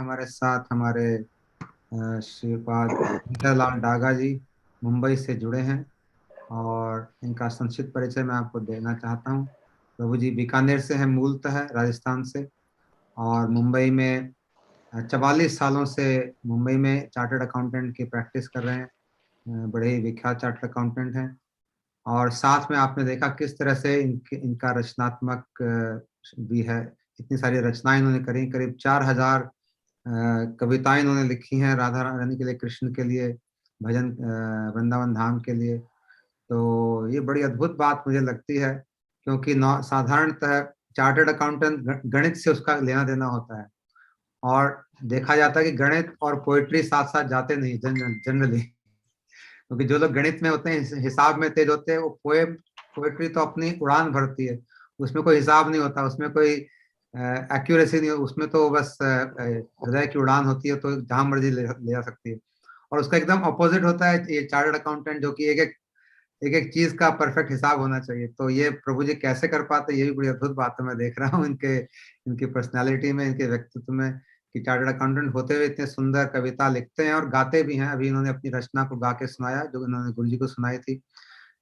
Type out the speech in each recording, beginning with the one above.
हमारे साथ हमारे श्रीपाद लाल डागा जी मुंबई से जुड़े हैं और इनका संक्षिप्त परिचय मैं आपको देना चाहता हूँ। प्रभु जी बीकानेर से हैं, मूलतः राजस्थान से, और मुंबई में 44 सालों से मुंबई में चार्टर्ड अकाउंटेंट की प्रैक्टिस कर रहे हैं। बड़े ही विख्यात चार्टर्ड अकाउंटेंट हैं। और साथ में आपने देखा किस तरह से इनका रचनात्मक भी है। इतनी सारी रचनाएं इन्होंने करी, करीब 4000 कविताएं इन्होंने लिखी हैं राधा रानी के लिए, कृष्ण के लिए, भजन वृंदावन धाम के लिए। तो ये बड़ी अद्भुत बात मुझे लगती है, क्योंकि साधारणतः चार्टर्ड अकाउंटेंट गणित से उसका लेना देना होता है, और देखा जाता है कि गणित और पोइट्री साथ साथ जाते नहीं जनरली, क्योंकि जो लोग गणित में होते हैं, हिसाब में तेज होते हैं, वो पोएट्री तो अपनी उड़ान भरती है, उसमें कोई हिसाब नहीं होता, उसमें कोई एक्यूरेसी नहीं, उसमें तो बस हृदय की उड़ान होती है, तो जहां मर्जी ले जा सकती है। और उसका एकदम अपोजिट होता है ये चार्टर्ड अकाउंटेंट, जो कि एक चीज का परफेक्ट हिसाब होना चाहिए। तो ये प्रभु जी कैसे कर पाते, ये भी बड़ी अद्भुत बात है। मैं देख रहा हूँ इनकी पर्सनैलिटी में, इनके व्यक्तित्व में, कि चार्टर्ड अकाउंटेंट होते हुए इतने सुंदर कविता लिखते हैं और गाते भी हैं। अभी इन्होंने अपनी रचना को गा के सुनाया, जो इन्होंने गुरु जी को सुनाई थी।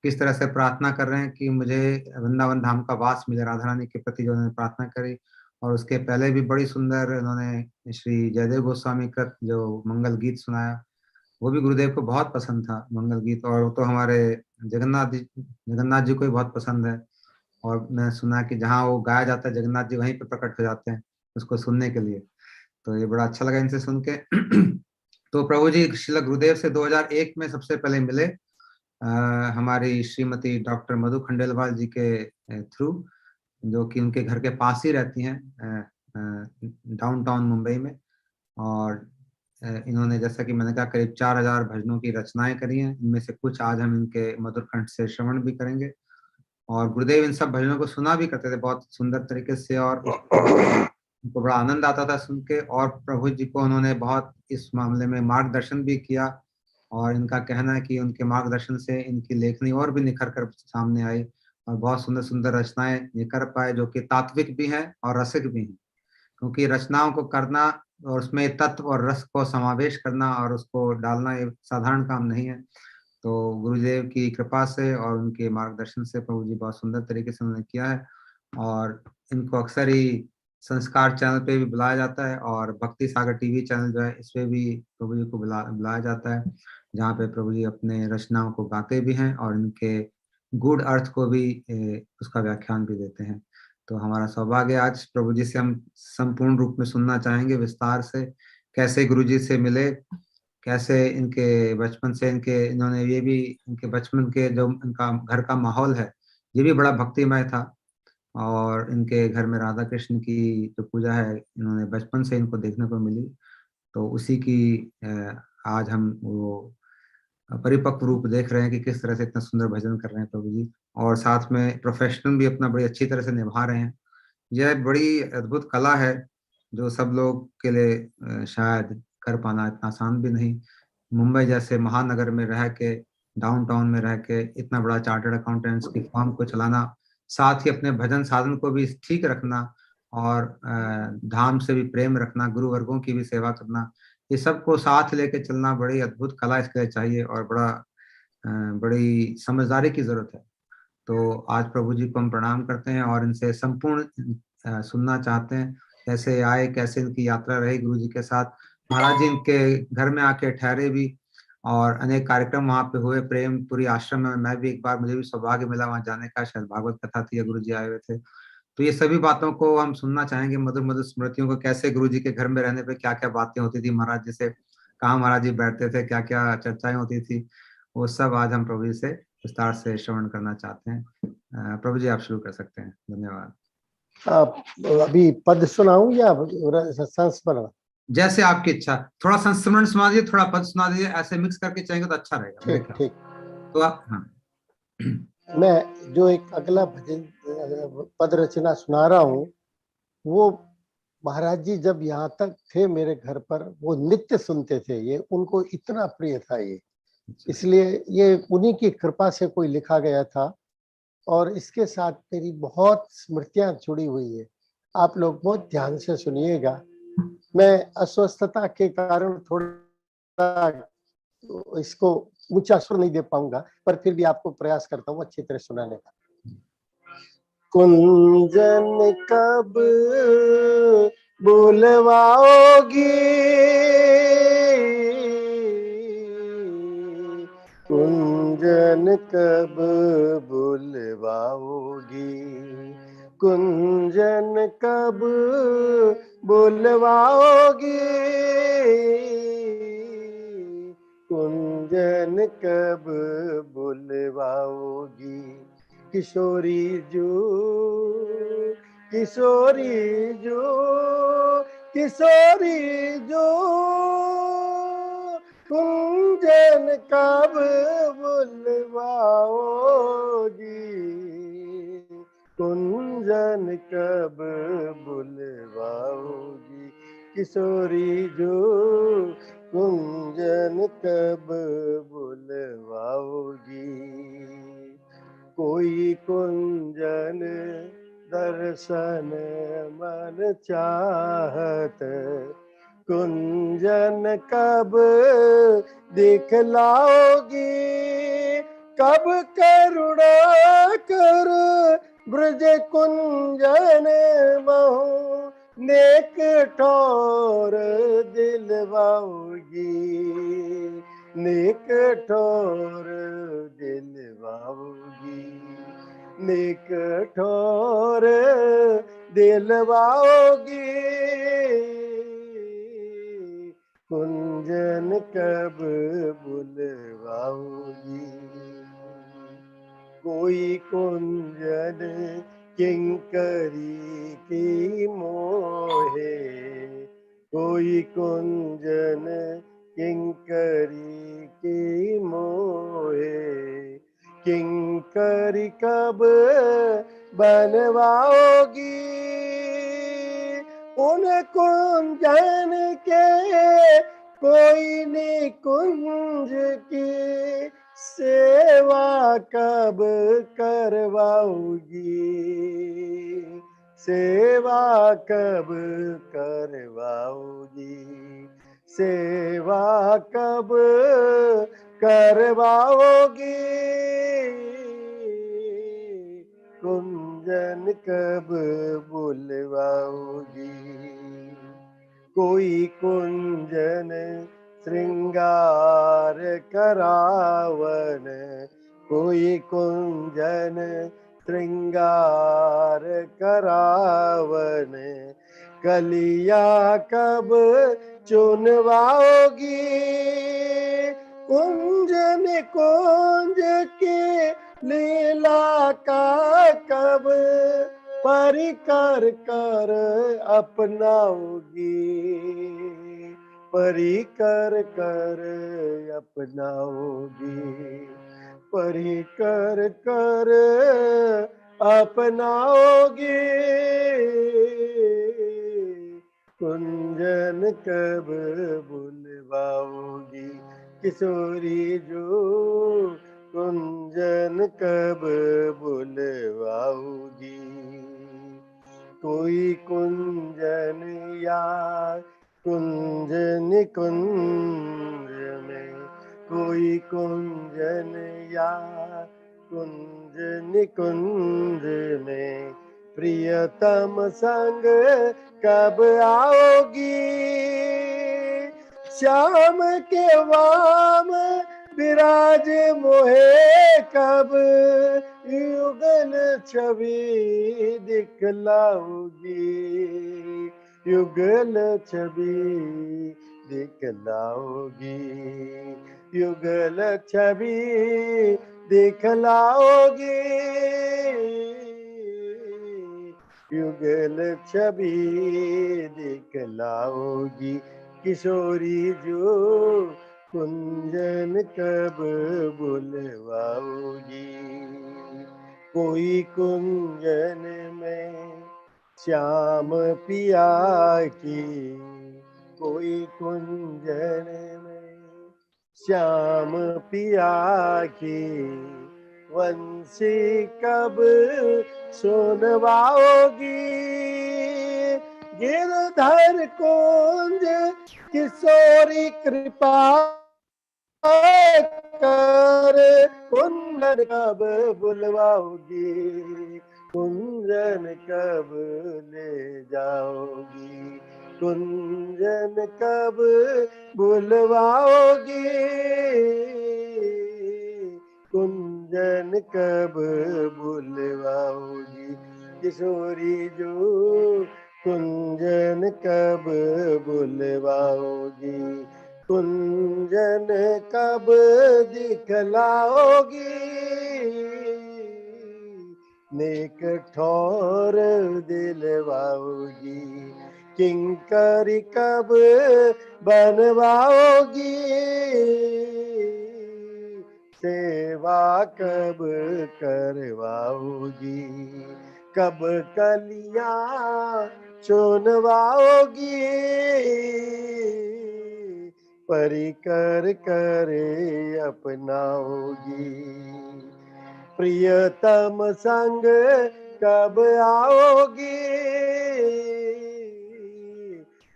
किस तरह से प्रार्थना कर रहे हैं कि मुझे वृंदावन धाम का वास मिले, राधा रानी के प्रति जो उन्होंने प्रार्थना करी। और उसके पहले भी बड़ी सुंदर इन्होंने श्री जयदेव गोस्वामी का जो मंगल गीत सुनाया, वो भी गुरुदेव को बहुत पसंद था, मंगल गीत। और वो तो हमारे जगन्नाथ जी को भी बहुत पसंद है। और मैं सुना कि जहाँ वो गाया जाता है, जगन्नाथ जी वहीं पर प्रकट हो जाते हैं उसको सुनने के लिए। तो ये बड़ा अच्छा लगा इनसे सुन के। तो प्रभु जी श्रील गुरुदेव से 2001 में सबसे पहले मिले, हमारी श्रीमती डॉक्टर मधु खंडेलवाल जी के थ्रू, जो कि उनके घर के पास ही रहती हैं, डाउनटाउन मुंबई में। और इन्होंने, जैसा कि मैंने कहा, करीब 4000 भजनों की रचनाएं करी हैं। इनमें से कुछ आज हम इनके मधुर कंठ से श्रवण भी करेंगे। और गुरुदेव इन सब भजनों को सुना भी करते थे बहुत सुंदर तरीके से, और उनको बड़ा आनंद आता था सुन के। और प्रभु जी को उन्होंने बहुत इस मामले में मार्गदर्शन भी किया। और इनका कहना है कि उनके मार्गदर्शन से इनकी लेखनी और भी निखर कर सामने आई, और बहुत सुंदर सुंदर रचनाएं ये कर पाए, जो कि तात्विक भी हैं और रसिक भी हैं। क्योंकि रचनाओं को करना और उसमें तत्व और रस को समावेश करना और उसको डालना, ये साधारण काम नहीं है। तो गुरुदेव की कृपा से और उनके मार्गदर्शन से प्रभु जी बहुत सुंदर तरीके से उन्होंने किया है। और इनको अक्सर ही संस्कार चैनल पे भी बुलाया जाता है, और भक्ति सागर टीवी चैनल जो है, इस पे भी प्रभु जी को बुलाया जाता है, जहाँ पे प्रभु जी अपने रचनाओं को गाते भी हैं और इनके गूढ़ अर्थ को भी उसका व्याख्यान भी देते हैं। तो हमारा सौभाग्य आज प्रभु जी से हम संपूर्ण रूप में सुनना चाहेंगे, विस्तार से, कैसे गुरु जी से मिले, कैसे इनके बचपन से इन्होंने ये भी, इनके बचपन के जो इनका घर का माहौल है, ये भी बड़ा भक्तिमय था। और इनके घर में राधा कृष्ण की जो पूजा है, इन्होंने बचपन से इनको देखने को मिली। तो उसी की आज हम वो परिपक्व रूप देख रहे हैं कि किस तरह से इतना सुंदर भजन कर रहे हैं प्रभु जी, और साथ में प्रोफेशनल भी अपना बड़ी अच्छी तरह से निभा रहे हैं। यह बड़ी अद्भुत कला है, जो सब लोग के लिए शायद कर पाना इतना आसान भी नहीं। मुंबई जैसे महानगर में रह के, डाउनटाउन में रह के, इतना बड़ा चार्टर्ड अकाउंटेंट्स की फर्म को चलाना, साथ ही अपने भजन साधन को भी ठीक रखना, और धाम से भी प्रेम रखना, गुरु वर्गों की भी सेवा करना, ये सबको साथ लेके चलना बड़ी अद्भुत कला इसके लिए चाहिए, और बड़ी समझदारी की जरूरत है। तो आज प्रभु जी को हम प्रणाम करते हैं और इनसे संपूर्ण सुनना चाहते हैं, कैसे आए, कैसे इनकी यात्रा रही गुरु जी के साथ। महाराज जी इनके घर में आके ठहरे भी, और अनेक कार्यक्रम वहाँ पे हुए, प्रेमपुरी आश्रम में मैं भी एक बार, मुझे भी सौभाग्य मिला वहाँ जाने का, शायद भागवत कथा थी या गुरु जी आए हुए थे। तो ये सभी बातों को हम सुनना चाहेंगे, मधुर मधुर स्मृतियों को, कैसे गुरु जी के घर में रहने पे क्या क्या बातें होती थी, महाराज जी से कहाँ महाराज जी बैठते थे, क्या क्या चर्चाएं होती थी, वो सब आज हम प्रभु जी से विस्तार से श्रवण करना चाहते हैं। प्रभु जी आप शुरू कर सकते हैं। धन्यवाद। अभी पद सुनाऊं या संस्मरण? जैसे आपकी इच्छा, थोड़ा संस्मरण सुना दीजिए, थोड़ा पद सुना दीजिए, ऐसे मिक्स करके चाहेंगे तो अच्छा रहेगा मेरे ख्याल। ठीक। तो आप, हाँ। मैं जो एक अगला भजन पद रचना सुना रहा हूँ, वो महाराज जी जब यहाँ तक थे मेरे घर पर, वो नित्य सुनते थे, ये उनको इतना प्रिय था ये, इसलिए ये उन्हीं की कृपा से कोई लिखा गया था। और इसके साथ मेरी बहुत स्मृतियां जुड़ी हुई है, आप लोग बहुत ध्यान से सुनिएगा। मैं अस्वस्थता के कारण थोड़ा इसको ऊंचा स्वर नहीं दे पाऊंगा, पर फिर भी आपको प्रयास करता हूँ अच्छी तरह सुनाने का। कुंजन कब बुलवाओगी, कुंजन कब बुलवाओगी, कुंजन कब बुलवाओगी, कुंजन कब बुलवाओगी, किशोरी जो, किशोरी जो, किशोरी जो, कुंजन कब बुलवाओगी, कुंजन कब बुलवाओगी, किशोरी जो, कुंजन कब बुलवाओगी। कोई कुंजन दर्शन मन चाहत, कुंजन कब दिखलाओगी, कब करुणा कर ब्रज कुंजन महु नेक ठोर दिलवाओगी, नेक ठोर दिलवाओगी, नेक ठोर दिलवाओगी, कुंजन कब बुलवाओगी। कोई कुंजन किंकरी की मोहे, कोई कुंजन किंकरी की मोहे, किंकरी कब बनवाओगी, उन कुंजन के कोई निकुंज की सेवा कब करवाओगी, सेवा कब करवाओगी, सेवा कब करवाओगी, कुंजन कब बुलवाओगी। कोई कुंजन श्रृंगार करावन, कोई कुंजन श्रृंगार करावन, कलिया कब चुनवाओगी, कुंजन कुंज के लीला का कब परिकर कर अपनाओगी, परिकर कर अपनाओगी, परिकर कर अपनाओगी, कुंजन कब बुलवाओगी, किशोरी जो, कुंजन कब बुलवाओगी। कोई कुंजन या कुंज निकुंज में, कोई कुंजन या कुंज निकुंज में, प्रियतम संग कब आओगी, श्याम के वाम विराज मोहे कब युगल छवि दिखलाओगी, युगल छवि दिखलाओगी, युगल छवि दिखलाओगी, युगल छवि दिखलाओगी, किशोरी जो, कुंजन कब बुलवाओगी। कोई कुंजन में श्याम पिया की, कोई कुंजन में श्याम पिया की, वंशी कब सुनवाओगी, गिरधर कुंज किशोरी कृपा कर, कुंजन कब बुलवाओगी, कुंजन कब ले जाओगी, कुंजन कब बुलवाओगी, कुंजन कब बुलवाओगी, किशोरी जो कुंजन कब बुलवाओगी, कुंजन कब दिखलाओगी, नेक ठौर दिलवाओगी, किंकरी कब बनवाओगी, सेवा कब करवाओगी, कब कलियां चुनवाओगी, परिकर करे अपनाओगी, प्रियतम संग कब आओगी,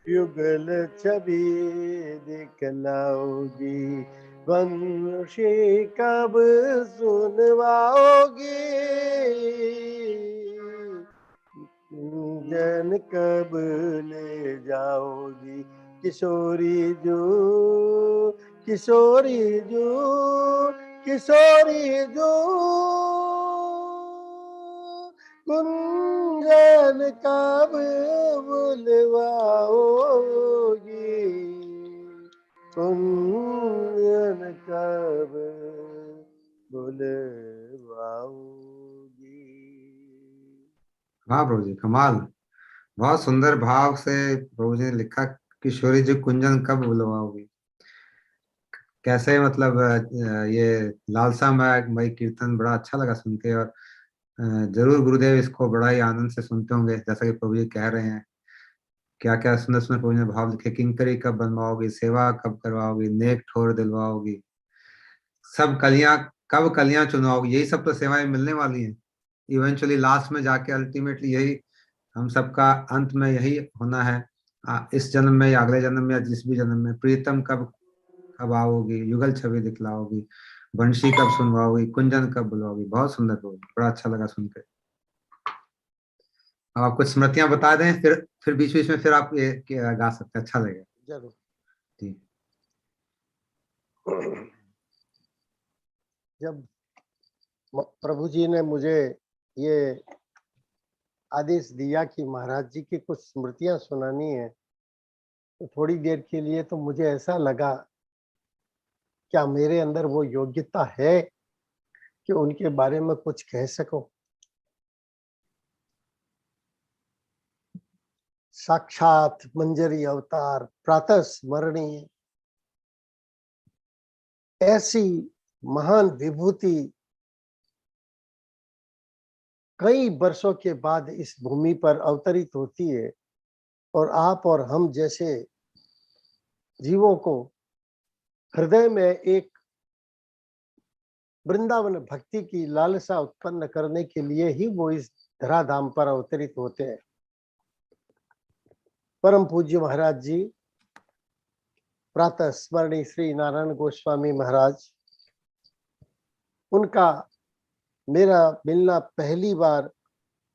युगल छवि दिखलाओगी, वंशी कब सुनवाओगी, कुंजन कब ले जाओगी, किशोरी जो किशोरी जो किशोरी जो, कुंजन कब बुलवाओगी, कुंजन कब बुलवाओगी। वाह प्रभु जी, कमाल। बहुत सुंदर भाव से प्रभु जी ने लिखा, किशोरी जी कुंजन कब बुलवाओगी। कैसे मतलब ये लालसा मय कीर्तन बड़ा अच्छा लगा सुन के। और जरूर गुरुदेव इसको बड़ा ही आनंद से सुनते होंगे, जैसा कि प्रभु जी कह रहे हैं। क्या क्या सुंदर सुंदर प्रभु जी ने भाव लिखे, किंकरी कब बनवाओगी, सेवा कब करवाओगी, नेक ठोर दिलवाओगी, सब कलियां कब कलियां चुनवाओगी। यही सब तो सेवाएं मिलने वाली हैं इवेंचुअली, लास्ट में जाके अल्टीमेटली यही हम सबका अंत में यही होना है। इस जन्म में या अगले जन्म में या जिस भी जन्म में, प्रीतम कब कब आओगी, युगल छवि दिखलाओगी, बंशी कब सुनवाओगी, कुंजन कब बुलवाओगी। बहुत सुंदर बोल, बड़ा अच्छा लगा सुनकर। अब आप कुछ स्मृतियां बता दें, फिर बीच बीच में फिर आप ये गा सकते हैं, अच्छा लगेगा। जरूर। जी। जब प्रभु जी ने मुझे ये आदेश दिया कि महाराज जी की कुछ स्मृतियां सुनानी है, तो थोड़ी देर के लिए तो मुझे ऐसा लगा, क्या मेरे अंदर वो योग्यता है कि उनके बारे में कुछ कह सकूं। साक्षात मंजरी अवतार, प्रातः स्मरणीय, ऐसी महान विभूति कई वर्षों के बाद इस भूमि पर अवतरित होती है, और आप और हम जैसे जीवों को हृदय में एक वृंदावन भक्ति की लालसा उत्पन्न करने के लिए ही वो इस धराधाम पर अवतरित होते हैं। परम पूज्य महाराज जी, प्रातः स्मरणीय श्री नारायण गोस्वामी महाराज, उनका मेरा मिलना पहली बार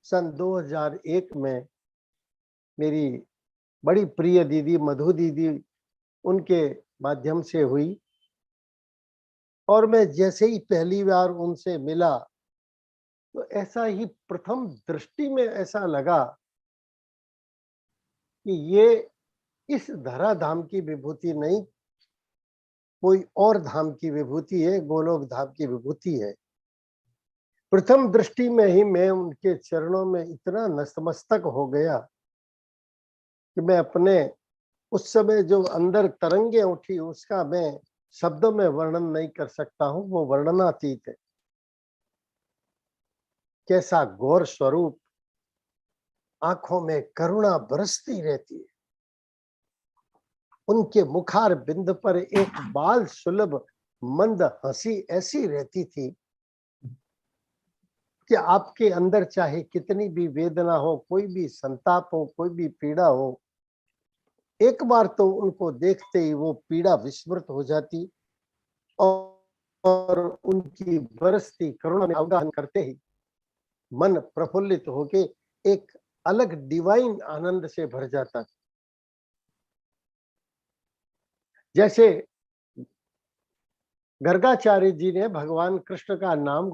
सन 2001 में मेरी बड़ी प्रिय दीदी मधु दीदी उनके माध्यम से हुई। और मैं जैसे ही पहली बार उनसे मिला, तो ऐसा ही प्रथम दृष्टि में ऐसा लगा कि ये इस धराधाम की विभूति नहीं, कोई और धाम की विभूति है, गोलोक धाम की विभूति है। प्रथम दृष्टि में ही मैं उनके चरणों में इतना नतमस्तक हो गया कि मैं अपने उस समय जो अंदर तरंगे उठी उसका मैं शब्दों में वर्णन नहीं कर सकता हूं, वो वर्णनातीत है। कैसा गौर स्वरूप, आंखों में करुणा बरसती रहती है। उनके मुखार बिंद पर एक बाल सुलभ मंद हंसी ऐसी रहती थी कि आपके अंदर चाहे कितनी भी वेदना हो, कोई भी संताप हो, कोई भी पीड़ा हो, एक बार तो उनको देखते ही वो पीड़ा विस्मृत हो जाती और उनकी बरसती करुणा में अवगाहन करते ही मन प्रफुल्लित होके एक अलग डिवाइन आनंद से भर जाता। जैसे गर्गाचार्य जी ने भगवान कृष्ण का नाम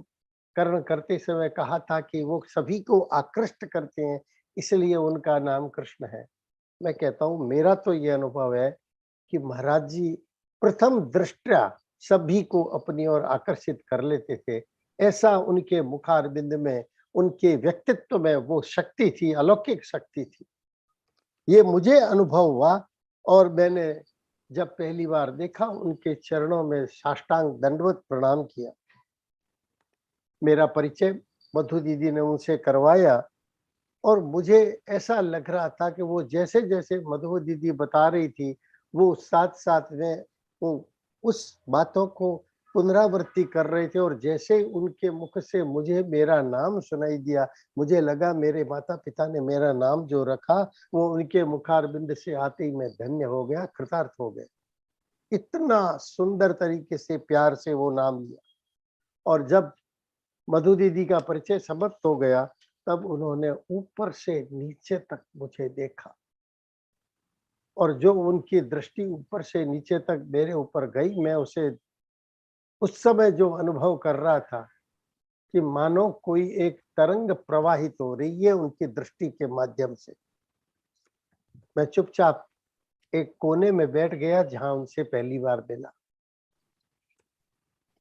करण करते समय कहा था कि वो सभी को आकृष्ट करते हैं, इसलिए उनका नाम कृष्ण है। मैं कहता हूं मेरा तो ये अनुभव है कि महाराज जी प्रथम दृष्टया सभी को अपनी ओर आकर्षित कर लेते थे। ऐसा उनके मुखारबिंद में, उनके व्यक्तित्व में वो शक्ति थी, अलौकिक शक्ति थी। ये मुझे अनुभव हुआ और मैंने जब पहली बार देखा, उनके चरणों में साष्टांग दंडवत प्रणाम किया। मेरा परिचय मधु दीदी ने उनसे करवाया और मुझे ऐसा लग रहा था कि वो जैसे जैसे मधु दीदी बता रही थी, वो साथ साथ में वो उस बातों को पुनरावृत्ति कर रहे थे और जैसे उनके मुख से मुझे मेरा नाम सुनाई दिया, मुझे लगा मेरे माता पिता ने मेरा नाम जो रखा वो उनके मुखारबिंद से आते ही मैं धन्य हो गया, कृतार्थ हो गया। इतना सुंदर तरीके से प्यार से वो नाम लिया। और जब मधु दीदी का परिचय समाप्त हो गया, तब उन्होंने ऊपर से नीचे तक मुझे देखा और जो उनकी दृष्टि ऊपर से नीचे तक मेरे ऊपर गई, मैं उसे उस समय जो अनुभव कर रहा था कि मानो कोई एक तरंग प्रवाहित हो रही है उनकी दृष्टि के माध्यम से। मैं चुपचाप एक कोने में बैठ गया जहां उनसे पहली बार मिला।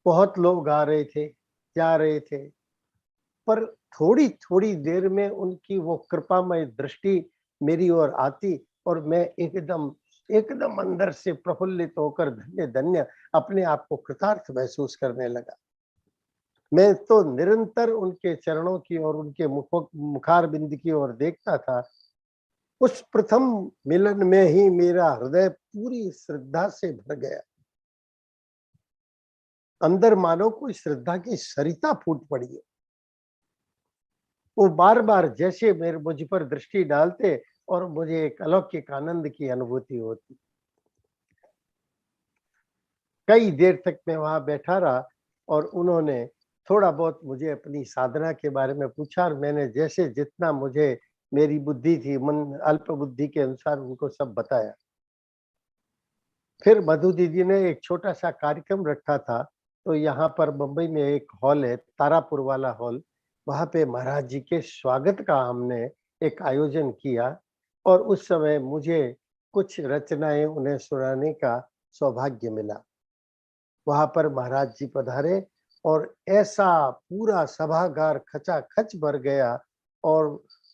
बहुत लोग आ रहे थे, जा रहे थे, पर थोड़ी थोड़ी देर में उनकी वो कृपामय दृष्टि मेरी ओर आती और मैं एकदम एकदम अंदर से प्रफुल्लित होकर धन्य धन्य अपने आप को कृतार्थ महसूस करने लगा। मैं तो निरंतर उनके चरणों की और उनके मुखार बिंद की ओर देखता था। उस प्रथम मिलन में ही मेरा हृदय पूरी श्रद्धा से भर गया। अंदर मानो कोई श्रद्धा की सरिता फूट पड़ी है। वो बार बार जैसे मेरे मुझ पर दृष्टि डालते और मुझे एक अलौकिक आनंद की अनुभूति होती। कई देर तक मैं वहां बैठा रहा और उन्होंने थोड़ा बहुत मुझे अपनी साधना के बारे में पूछा और मैंने जैसे जितना मुझे मेरी बुद्धि थी, मन अल्प बुद्धि के अनुसार उनको सब बताया। फिर मधु दीदी ने एक छोटा सा कार्यक्रम रखा था, तो यहाँ पर मुंबई में एक हॉल है, तारापुर वाला हॉल, वहां पे महाराज जी के स्वागत का हमने एक आयोजन किया और उस समय मुझे कुछ रचनाएं उन्हें सुनाने का सौभाग्य मिला। वहां पर महाराज जी पधारे और ऐसा पूरा सभागार खचाखच भर गया और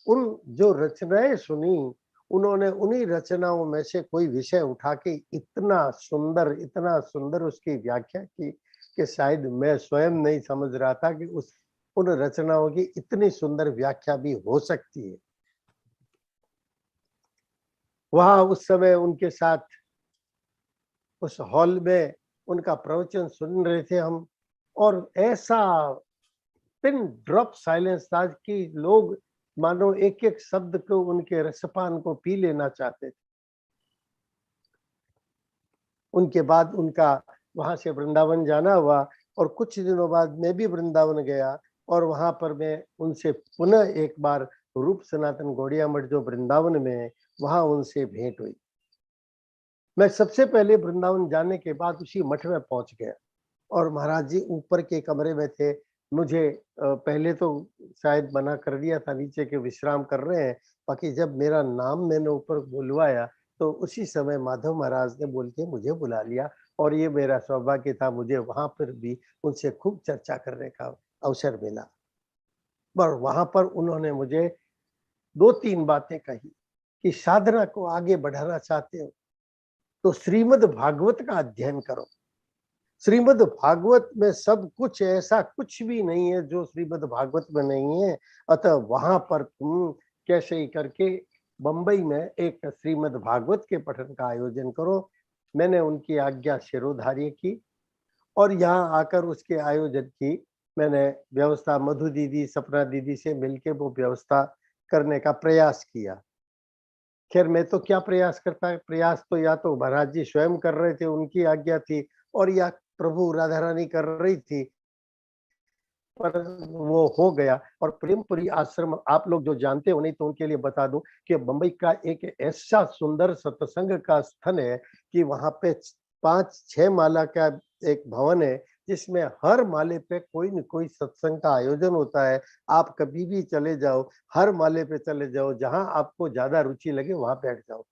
उन जो रचनाएं सुनी, उन्होंने उन्हीं रचनाओं में से कोई विषय उठा के इतना सुंदर उसकी व्याख्या की कि शायद मैं स्वयं नहीं समझ रहा था कि उस उन रचनाओं की इतनी सुंदर व्याख्या भी हो सकती है। वहां उस समय उनके साथ उस हॉल में उनका प्रवचन सुन रहे थे हम और ऐसा पिन ड्रॉप साइलेंस था कि लोग मानो एक एक शब्द को, उनके रसपान को पी लेना चाहते थे। उनके बाद उनका वहां से वृंदावन जाना हुआ और कुछ दिनों बाद मैं भी वृंदावन गया और वहां पर मैं उनसे पुनः एक बार रूप सनातन गौड़िया मठ जो वृंदावन में है, वहां उनसे भेंट हुई। मैं सबसे पहले वृंदावन जाने के बाद उसी मठ में पहुंच गया और महाराज जी ऊपर के कमरे में थे। मुझे पहले तो शायद मना कर दिया था, नीचे के विश्राम कर रहे हैं, बाकी जब मेरा नाम मैंने ऊपर बुलवाया तो उसी समय माधव महाराज ने बोल के मुझे बुला लिया और ये मेरा सौभाग्य था, मुझे वहां पर भी उनसे खूब चर्चा करने का अवसर मिला। पर वहां पर उन्होंने मुझे दो तीन बातें कही कि साधना को आगे बढ़ाना चाहते हो तो श्रीमद् भागवत का अध्ययन करो। श्रीमद् भागवत में सब कुछ, ऐसा कुछ भी नहीं है जो श्रीमद् भागवत में नहीं है, अतः वहां पर तुम कैसे ही करके बंबई में एक श्रीमद् भागवत के पठन का आयोजन करो। मैंने उनकी आज्ञा शिरोधार्य की और यहाँ आकर उसके आयोजन की मैंने व्यवस्था मधु दीदी, सपना दीदी से मिलके वो व्यवस्था करने का प्रयास किया। खैर मैं तो क्या प्रयास करता, प्रयास तो या तो महाराज जी स्वयं कर रहे थे, उनकी आज्ञा थी, और या प्रभु राधा रानी कर रही थी। पर वो हो गया। और प्रेमपुरी आश्रम आप लोग जो जानते हो, नहीं तो उनके लिए बता दूं कि बंबई का एक ऐसा सुंदर सत्संग का स्थल है कि वहां पे 5-6 माला का एक भवन है, जिसमें हर माले पे कोई न कोई सत्संग का आयोजन होता है। आप कभी भी चले जाओ, हर माले पे चले जाओ, जहां आपको ज्यादा रुचि लगे वहां बैठ जाओ।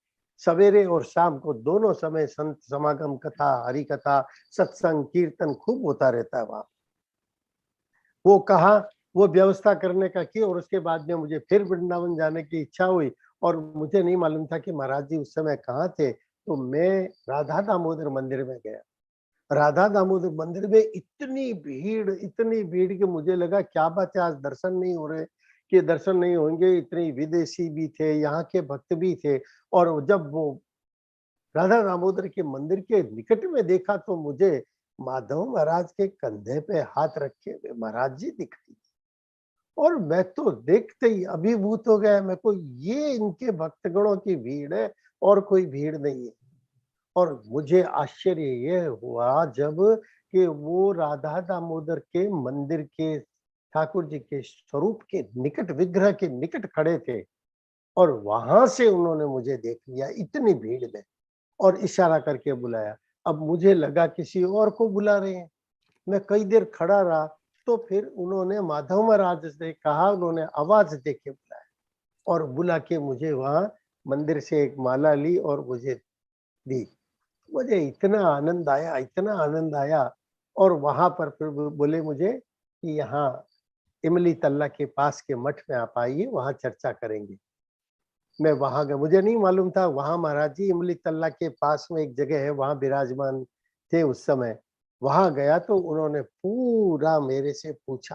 सवेरे और शाम को दोनों समय संत समागम, कथा, हरि कथा, सत्संग, कीर्तन खूब होता रहता है वहां। वो कहा, वो व्यवस्था करने का की, और उसके बाद में मुझे फिर वृंदावन जाने की इच्छा हुई, और मुझे नहीं मालूम था कि महाराज जी उस समय कहाँ थे। तो मैं राधा दामोदर मंदिर में गया। राधा दामोदर मंदिर में इतनी भीड़ कि मुझे लगा क्या बात है, आज दर्शन नहीं हो रहे, कि दर्शन नहीं होंगे। इतने विदेशी भी थे, यहाँ के भक्त भी थे। और जब वो राधा दामोदर के मंदिर के निकट में देखा तो मुझे माधव महाराज के कंधे पे हाथ रखे हुए महाराज जी दिखाई। और मैं तो देखते ही अभिभूत हो गया। मैं को ये इनके भक्तगणों की भीड़ है, और कोई भीड़ नहीं है। और मुझे आश्चर्य ये हुआ जब कि वो राधा दामोदर के मंदिर के ठाकुर जी के स्वरूप के निकट, विग्रह के निकट खड़े थे, और वहां से उन्होंने मुझे देख लिया इतनी भीड़ में, और इशारा करके बुलाया। अब मुझे लगा किसी और को बुला रहे हैं। मैं कई देर खड़ा रहा, तो फिर उन्होंने माधव महाराज से कहा, उन्होंने आवाज दे के बुलाया, और बुला के मुझे वहां मंदिर से एक माला ली और मुझे दी। मुझे इतना आनंद आया, इतना आनंद आया। और वहां पर फिर वो बोले मुझे कि यहाँ इमली तल्ला के पास के मठ में आप आइए, वहां चर्चा करेंगे। मैं वहां गया, मुझे नहीं मालूम था वहां महाराज जी इमली तल्ला के पास में एक जगह है, वहां विराजमान थे उस समय। वहां गया तो उन्होंने पूरा मेरे से पूछा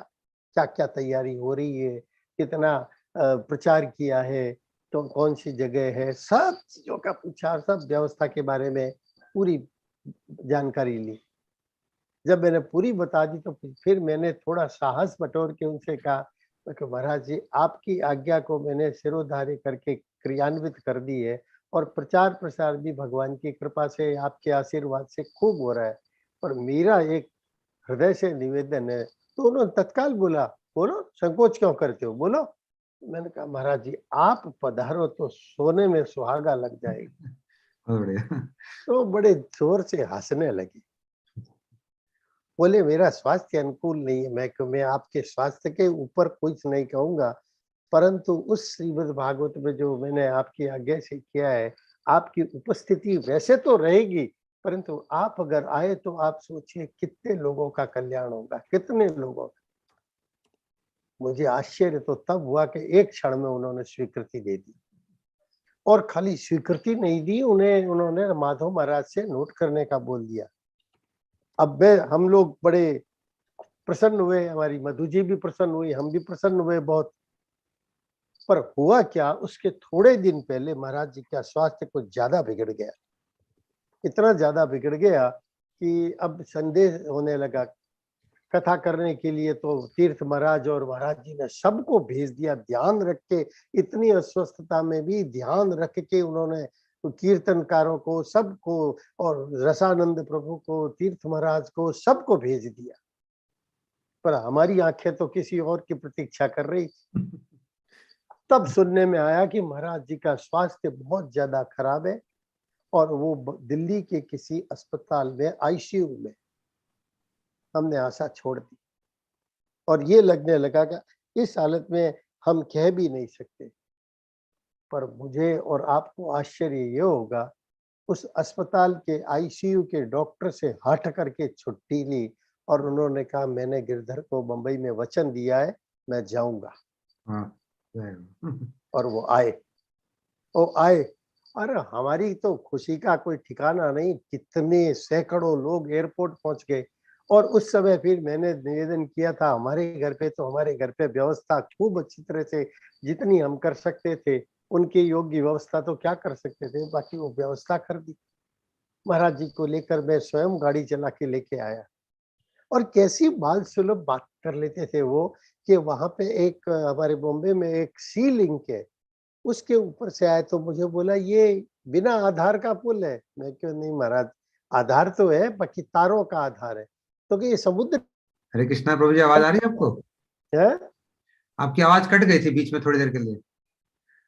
क्या क्या तैयारी हो रही है, कितना प्रचार किया है, तो कौन सी जगह है, सब चीजों का पूछा, सब व्यवस्था के बारे में पूरी जानकारी ली। जब मैंने पूरी बता दी तो फिर मैंने थोड़ा साहस बटोर के उनसे कहा, मैं कहा, महाराज जी आपकी आज्ञा को मैंने सिरोधार्य करके क्रियान्वित कर दी है, और प्रचार प्रसार भी भगवान की कृपा से, आपके आशीर्वाद से खूब हो रहा है। पर मेरा एक हृदय से निवेदन है। तो उन्होंने तत्काल बोला, बोलो संकोच क्यों करते हो, बोलो। मैंने कहा महाराज जी आप पधारो तो सोने में सुहागा लग जाएगा। बहुत बढ़िया। तो बड़े जोर से हंसने लगे। बोले मेरा स्वास्थ्य अनुकूल नहीं है। मैं आपके स्वास्थ्य के ऊपर कुछ नहीं कहूंगा, परंतु उस श्रीमद् भागवत में जो मैंने आपकी आज्ञा से किया है, आपकी उपस्थिति वैसे तो रहेगी, परंतु आप अगर आए तो आप सोचिए कितने लोगों का कल्याण होगा, कितने लोगों का। मुझे आश्चर्य तो तब हुआ कि एक क्षण में उन्होंने स्वीकृति दे दी। और खाली स्वीकृति नहीं दी, उन्हें उन्होंने माधव महाराज से नोट करने का बोल दिया। अब मैं हम लोग बड़े प्रसन्न हुए, हमारी मधु जी भी प्रसन्न हुई, हम भी प्रसन्न हुए बहुत। पर हुआ क्या, उसके थोड़े दिन पहले महाराज जी का स्वास्थ्य कुछ ज्यादा बिगड़ गया। इतना ज्यादा बिगड़ गया कि अब संदेह होने लगा। कथा करने के लिए तो तीर्थ महाराज और महाराज जी ने सबको भेज दिया, ध्यान रख के, इतनी अस्वस्थता में भी ध्यान रख के उन्होंने कीर्तनकारों को सबको, और रसानंद प्रभु को, तीर्थ महाराज को, सबको भेज दिया। पर हमारी आंखें तो किसी और की प्रतीक्षा कर रही। तब सुनने में आया कि महाराज जी का स्वास्थ्य बहुत ज्यादा खराब है, और वो दिल्ली के किसी अस्पताल में आईसीयू में। हमने आशा छोड़ दी, और ये लगने लगा कि इस हालत में हम कह भी नहीं सकते। पर मुझे और आपको आश्चर्य ये होगा, उस अस्पताल के आईसीयू के डॉक्टर से हट करके छुट्टी ली, और उन्होंने कहा मैंने गिरधर को बंबई में वचन दिया है, मैं जाऊंगा। हाँ, जय हो। और वो आए, वो आए। अरे हमारी तो खुशी का कोई ठिकाना नहीं, कितने सैकड़ों लोग एयरपोर्ट पहुंच गए। और उस समय फिर मैंने निवेदन किया था, हमारे घर पे तो हमारे घर पे व्यवस्था खूब अच्छी तरह से, जितनी हम कर सकते थे, उनके योग्य व्यवस्था तो क्या कर सकते थे, बाकी वो व्यवस्था कर दी। महाराज जी को लेकर मैं स्वयं गाड़ी चला के लेके आया। और कैसी बाल सुलभ बात कर लेते थे वो, कि वहां पे एक हमारे बॉम्बे में एक सी लिंक है, उसके ऊपर से आए तो मुझे बोला ये बिना आधार का पुल है। मैं क्यों नहीं महाराज, आधार तो है, बाकी तारों का आधार है। तो कि ये समुद्र हरे कृष्णा प्रभु जी, आवाज आ रही है आपको? है। आपकी आवाज कट गई थी बीच में थोड़ी देर के लिए।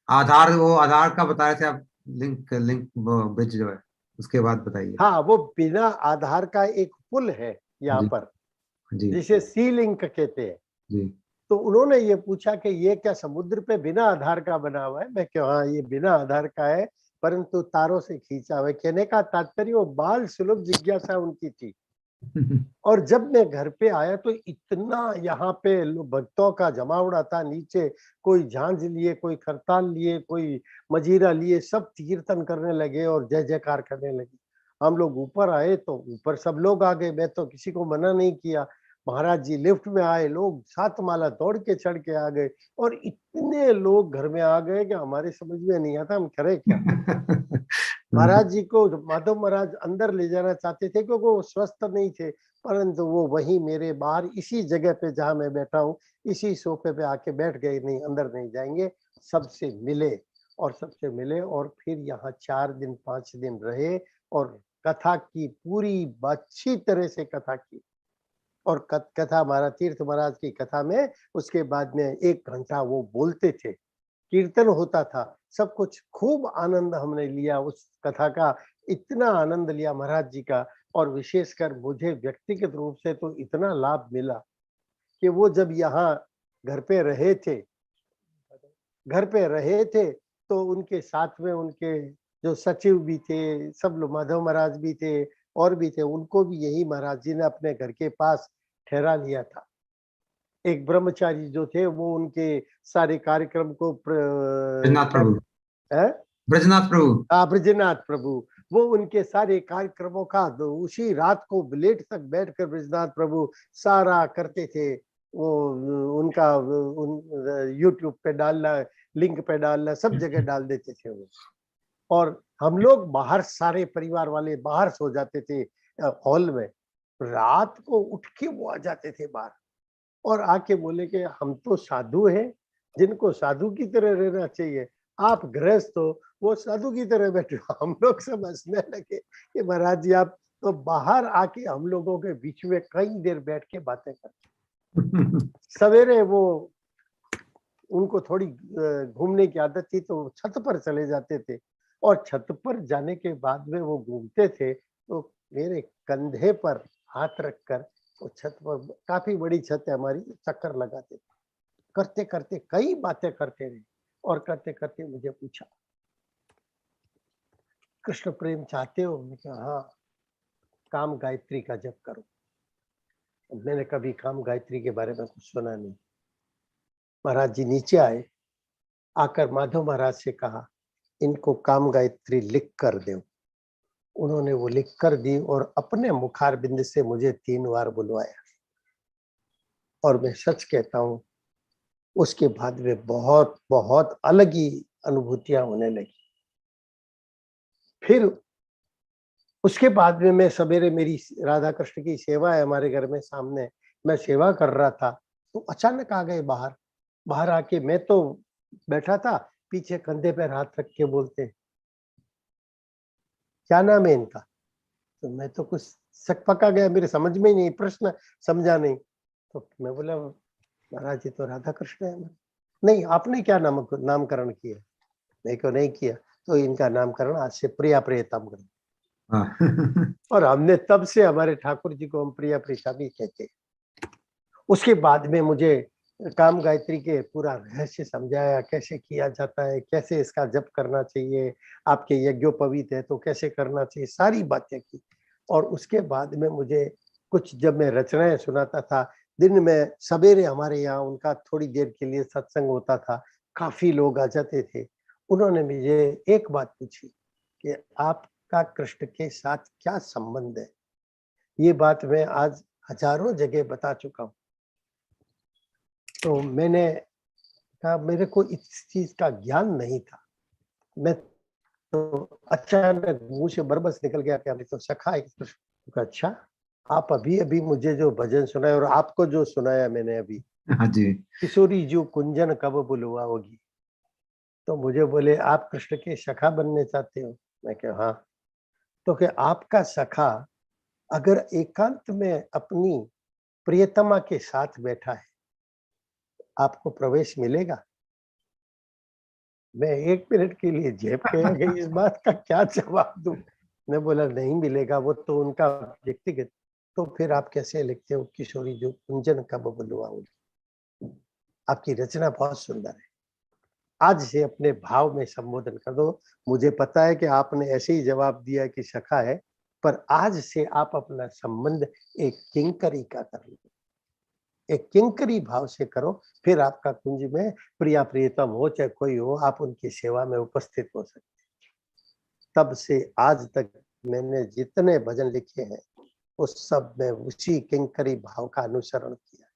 आधार, वो आधार का बता रहे थे आप, लिंक लिंक ब्रिज जो है, उसके बाद बताइए। हाँ, वो बिना आधार का एक पुल है यहाँ जी पर, जी जिसे सी लिंक कहते हैं। जी। तो उन्होंने ये पूछा कि ये क्या समुद्र पे बिना आधार का बना हुआ है? मैं क्यों, हाँ ये बिना आधार का है, परंतु तारों से खींचा हुआ है। कहने का तात्पर्य वो बाल सुलभ जिज्ञासा उनकी थी। और जब मैं घर पे आया तो इतना यहाँ पे भक्तों का जमावड़ा था नीचे, कोई झांझ लिए, कोई करताल लिए, कोई मजीरा लिए, सब कीर्तन करने लगे और जय जयकार करने लगे। हम लोग ऊपर आए तो ऊपर सब लोग आ गए, मैं तो किसी को मना नहीं किया। महाराज जी लिफ्ट में आए, लोग 7 माला दौड़ के चढ़ के आ गए, और इतने लोग घर में आ गए कि हमारे समझ में नहीं आता हम करे क्या। महाराज जी को माधव महाराज अंदर ले जाना चाहते थे क्योंकि वो स्वस्थ नहीं थे, परंतु वो वहीं मेरे बाहर इसी जगह पे जहां मैं बैठा हूँ, इसी सोफे पे आके बैठ गए, नहीं अंदर नहीं जाएंगे। सबसे मिले, और सबसे मिले, और फिर यहाँ 4 दिन 5 दिन रहे, और कथा की पूरी अच्छी तरह से कथा की। और कथा हमारा तीर्थ महाराज की कथा में उसके बाद में 1 घंटा वो बोलते थे, कीर्तन होता था, सब कुछ खूब आनंद हमने लिया उस कथा का। इतना आनंद लिया महाराज जी का, और विशेषकर मुझे व्यक्तिगत रूप से तो इतना लाभ मिला कि वो जब यहाँ घर पे रहे थे घर पे रहे थे, तो उनके साथ में उनके जो सचिव भी थे, सब लोग, माधव महाराज भी थे और भी थे, उनको भी यही महाराज जी ने अपने घर के पास ठहरा लिया था। एक ब्रह्मचारी जो थे वो उनके सारे कार्यक्रम को ब्रजनाथ क्या, प्रभु। है? ब्रजनाथ प्रभु। ब्रजनाथ प्रभु, वो उनके सारे कार्यक्रमों का उसी रात को लेट तक बैठकर ब्रजनाथ प्रभु सारा करते थे। वो उनका यूट्यूब पे डालना, लिंक पे डालना, सब जगह डाल देते थे वो। और हम लोग बाहर, सारे परिवार वाले बाहर सो जाते थे हॉल में। रात को उठ के वो आ जाते थे बाहर, और आके बोले कि हम तो साधु हैं, जिनको साधु की तरह रहना चाहिए, आप गृहस्थ हो, वो साधु की तरह बैठे हो। हम लोग सब हंसने लगे कि महाराज जी आप तो बाहर आके हम लोगों के बीच में कई देर बैठ के बातें करते। सवेरे वो, उनको थोड़ी घूमने की आदत थी, तो छत पर चले जाते थे, और छत पर जाने के बाद में वो घूमते थे, तो मेरे कंधे पर हाथ रखकर, वो छत पर, काफी बड़ी छत है हमारी, चक्कर लगाते थे। करते करते कई बातें करते रहे, और करते करते मुझे पूछा, कृष्ण प्रेम चाहते हो? मैंने कहा हाँ, काम गायत्री का जप करो। मैंने कभी काम गायत्री के बारे में कुछ सुना नहीं। महाराज जी नीचे आए, आकर माधव महाराज से कहा इनको काम गायत्री लिख कर दो। उन्होंने वो लिख कर दी, और अपने मुखारबिंद से मुझे 3 बार बुलवाया। और मैं सच कहता हूँ, उसके बाद में बहुत बहुत अलग ही अनुभूतियां होने लगी। फिर उसके बाद में मैं सवेरे, मेरी राधा कृष्ण की सेवा है हमारे घर में सामने, मैं सेवा कर रहा था, तो अचानक आ गए बाहर। बाहर आके, मैं तो बैठा था, पीछे कंधे पे हाथ रख के बोलते, क्या नाम है इनका? तो मैं तो कुछ सक पका गया, मेरे समझ में ही नहीं, प्रश्न समझा नहीं। तो मैं बोला महाराज जी तो राधा कृष्ण है। नहीं, आपने क्या नामकरण किया? नहीं को नहीं किया, तो इनका नामकरण आज से प्रिया प्रियतम करो। हाँ। और हमने तब से हमारे ठाकुर जी को हम प्रिया प्रियतम कहते हैं। उसके बाद में मुझे काम गायत्री के पूरा रहस्य समझाया, कैसे किया जाता है, कैसे इसका जप करना चाहिए, आपके यज्ञोपवीत है तो कैसे करना चाहिए, सारी बातें की। और उसके बाद में मुझे कुछ, जब मैं रचनाएं सुनाता था, दिन में सवेरे हमारे यहाँ उनका थोड़ी देर के लिए सत्संग होता था, काफी लोग आ जाते थे। उन्होंने मुझे एक बात पूछी कि आपका कृष्ण के साथ क्या संबंध है? ये बात मैं आज हजारों जगह बता चुका हूँ। तो मैंने कहा मेरे को इस चीज का ज्ञान नहीं था। मैं तो अचानक मुंह से बरबस निकल गया कि हमने तो सखा है कृष्ण का। अच्छा, आप अभी अभी मुझे जो भजन सुनाया और आपको जो सुनाया मैंने अभी, हाँ जी। किशोरी जो कुंजन कब बुलवाओगी, तो मुझे बोले आप कृष्ण के सखा बनने चाहते हो? मैं कहा हाँ। तो क्या आपका सखा अगर एकांत में अपनी प्रियतमा के साथ बैठा है, आपको प्रवेश मिलेगा? मैं 1 मिनट के लिए झेप गया कि इस बात का क्या जवाब दूँ? मैं बोला नहीं मिलेगा, वो तो उनका व्यक्तिगत। तो फिर आप कैसे लिखते हो किशोरी जो कुंजन कब बुलवाओगी? आपकी रचना बहुत सुंदर है। आज से अपने भाव में संबोधन कर दो। मुझे पता है कि आपने ऐसे ही जवाब दिया कि सखा है, पर आज से आप अपना संबंध एक किंकरी का कर लो। एक किंकरी भाव से करो, फिर आपका कुंज में प्रिया प्रियतम हो चाहे कोई हो, आप उनकी सेवा में उपस्थित हो सकते। तब से आज तक मैंने जितने भजन लिखे हैं, उस सब में उसी किंकरी भाव का अनुसरण किया।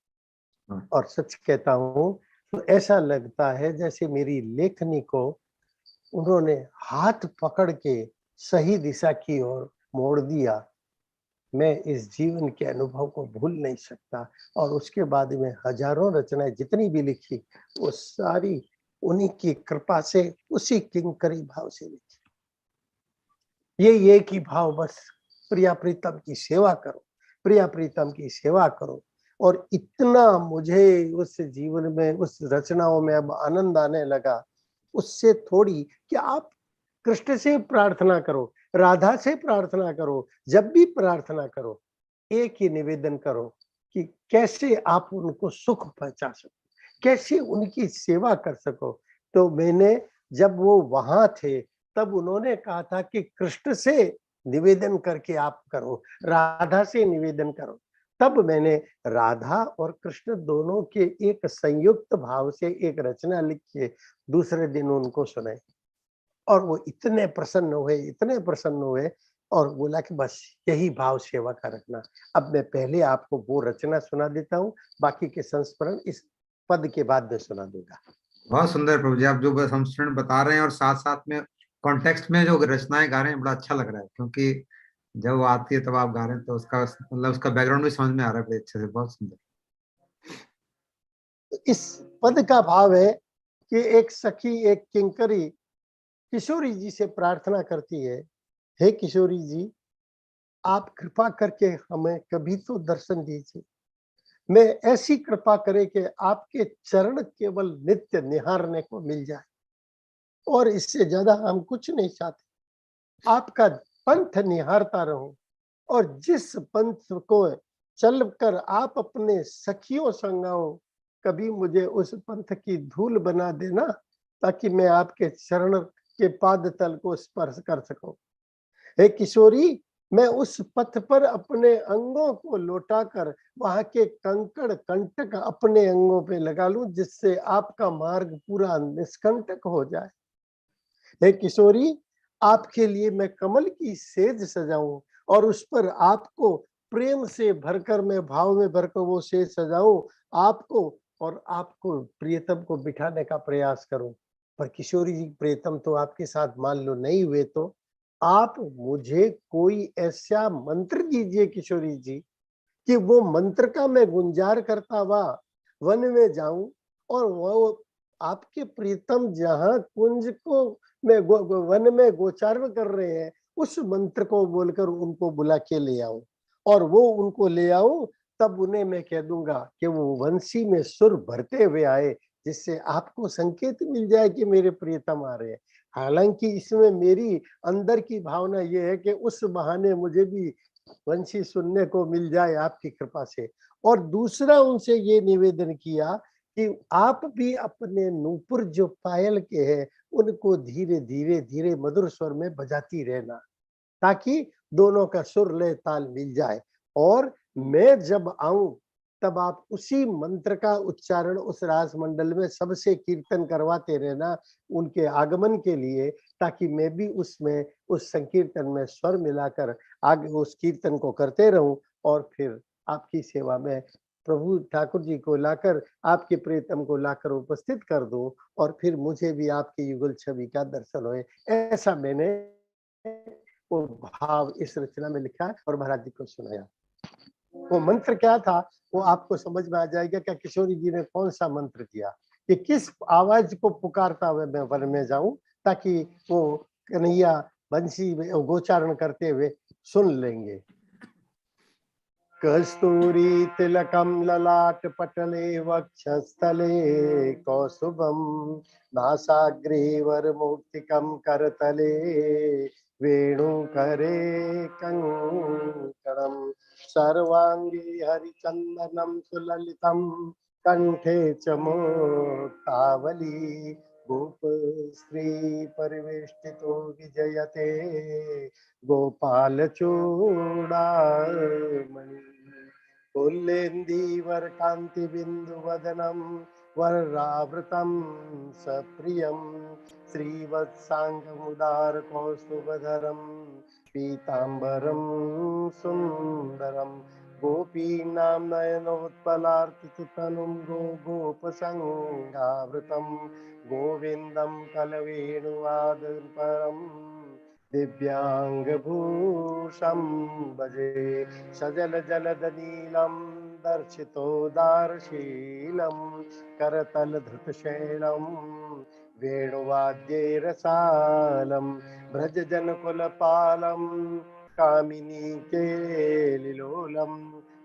हाँ। और सच कहता हूँ, तो ऐसा लगता है जैसे मेरी लेखनी को उन्होंने हाथ पकड़ के सही दिशा की ओर मोड़ दिया। मैं इस जीवन के अनुभव को भूल नहीं सकता और उसके बाद में हजारों रचनाएं जितनी भी लिखी, वो सारी उन्हीं की कृपा से, उसी किंकरी भाव से लिखी। ये एक ही भाव बस, प्रिया प्रीतम की सेवा करो, प्रिया प्रीतम की सेवा करो। और इतना मुझे उस जीवन में, उस रचनाओं में अब आनंद आने लगा, उससे थोड़ी कि आप कृष्ण से प्रार्थना करो, राधा से प्रार्थना करो, जब भी प्रार्थना करो, एक ही निवेदन करो कि कैसे आप उनको सुख पहुंचा सको, कैसे उनकी सेवा कर सको। तो मैंने, जब वो वहां थे, तब उन्होंने कहा था कि कृष्ण से निवेदन करके आप करो, राधा से निवेदन करो। तब मैंने राधा और कृष्ण दोनों के एक संयुक्त भाव से एक रचना लिखी, दूसरे दिन उनको सुनाई और वो इतने प्रसन्न हुए, इतने प्रसन्न हुए और बोला कि बस यही भाव सेवा का रखना। अब मैं पहले आपको वो रचना सुना देता हूँ, बाकी के संस्मरण इस पद के बाद में सुना दूंगा। बहुत सुंदर प्रभु जी, आप जो संस्मरण बता रहे हैं और साथ साथ में कॉन्टेक्स्ट में जो रचनाएं गा रहे हैं, बड़ा अच्छा लग रहा है। क्योंकि जब वो आती है तब आप गा रहे हैं तो उसका मतलब उसका बैकग्राउंड भी समझ में आ रहा है बड़े अच्छे से। बहुत सुंदर। इस पद का भाव है कि एक सखी, एक किंकरी किशोरी जी से प्रार्थना करती है, हे किशोरी जी, आप कृपा करके हमें कभी तो दर्शन दीजिए। मैं ऐसी कृपा करे कि आपके चरण केवल नित्य निहारने को मिल जाए और इससे ज्यादा हम कुछ नहीं चाहते। आपका पंथ निहारता रहूं और जिस पंथ को चलकर आप अपने सखियों संग आओ, कभी मुझे उस पंथ की धूल बना देना, ताकि मैं आपके चरण के पाद तल को स्पर्श कर सकूं। हे किशोरी, मैं उस पथ पर अपने अंगों को लौटाकर वहां के कंकड़ कंटक अपने अंगों पे लगा लूं, जिससे आपका मार्ग पूरा निष्कंटक हो जाए। हे किशोरी, आपके लिए मैं कमल की सेज सजाऊं और उस पर आपको प्रेम से भरकर, मैं भाव में भरकर वो सेज सजाऊं आपको, और आपको प्रियतम को बिठाने का प्रयास करूं। पर किशोरी जी, प्रियतम तो आपके साथ मान लो नहीं हुए, तो आप मुझे कोई ऐसा मंत्र दीजिए किशोरी जी, कि वो मंत्र का मैं गुंजार करता हुआ वन में जाऊं और वो आपके प्रीतम जहां कुंज को में वन में गोचारण कर रहे हैं, उस मंत्र को बोलकर उनको बुला के ले आऊं और वो उनको ले आऊं। तब उन्हें मैं कह दूंगा कि वो वंशी में सुर भरते हुए आए, जिससे आपको संकेत मिल जाए कि मेरे प्रियतम आ रहे हैं। हालांकि इसमें मेरी अंदर की भावना ये है कि उस बहाने मुझे भी वंशी सुनने को मिल जाए आपकी कृपा से। और दूसरा उनसे ये निवेदन किया कि आप भी अपने नूपुर जो पायल के हैं, उनको धीरे धीरे धीरे मधुर स्वर में बजाती रहना, ताकि दोनों का सुर लय ताल मिल जाए। और मैं जब आऊं, तब आप उसी मंत्र का उच्चारण उस रास मंडल में सबसे कीर्तन करवाते रहना उनके आगमन के लिए, ताकि मैं भी उसमें, उस संकीर्तन में स्वर मिलाकर आगे उस कीर्तन को करते रहूं और फिर आपकी सेवा में प्रभु ठाकुर जी को लाकर, आपके प्रियतम को लाकर उपस्थित कर दूं और फिर मुझे भी आपकी युगल छवि का दर्शन होए। ऐसा मैंने वो भाव इस रचना में लिखा है और महाराज जी को सुनाया। वो मंत्र क्या था वो आपको समझ में आ जाएगा कि किशोरी जी ने कौन सा मंत्र किया, कि किस आवाज को पुकारता हुए मैं वन में जाऊं, ताकि वो कन्हैया बंसी में गोचारण करते हुए सुन लेंगे। कस्तूरी तिलकम ललाट पटले वक्षस्थले कौस्तुभम नासाग्रे वरमूर्तिकं करतले वेणुकरे कंकणम सर्वांगे हरिचंदनम सुललितम कंठे च मुक्तावली गोप स्त्री परिवेष्टितो विजयते गोपाल चूड़ामणि पुल्लेन्दीवर कांति बिंदु वदनम वर्रावृतं सप्रियं श्रीवत्सांगमुदार कौस्तुभधरं पीतांबरं सुंदरम गोपीनां नयनोत्पलार्चिततनुं गोपसंगावृतं गोविंदं कलवेणुवादनपरम् दिव्यांगभूषं भजे सजल जलदनीलं दर्शितोदारशीलं करतलधृतशैलं वेणुवाद्ये रसालं व्रजजनकुलपालं कामिनी केलिलोलं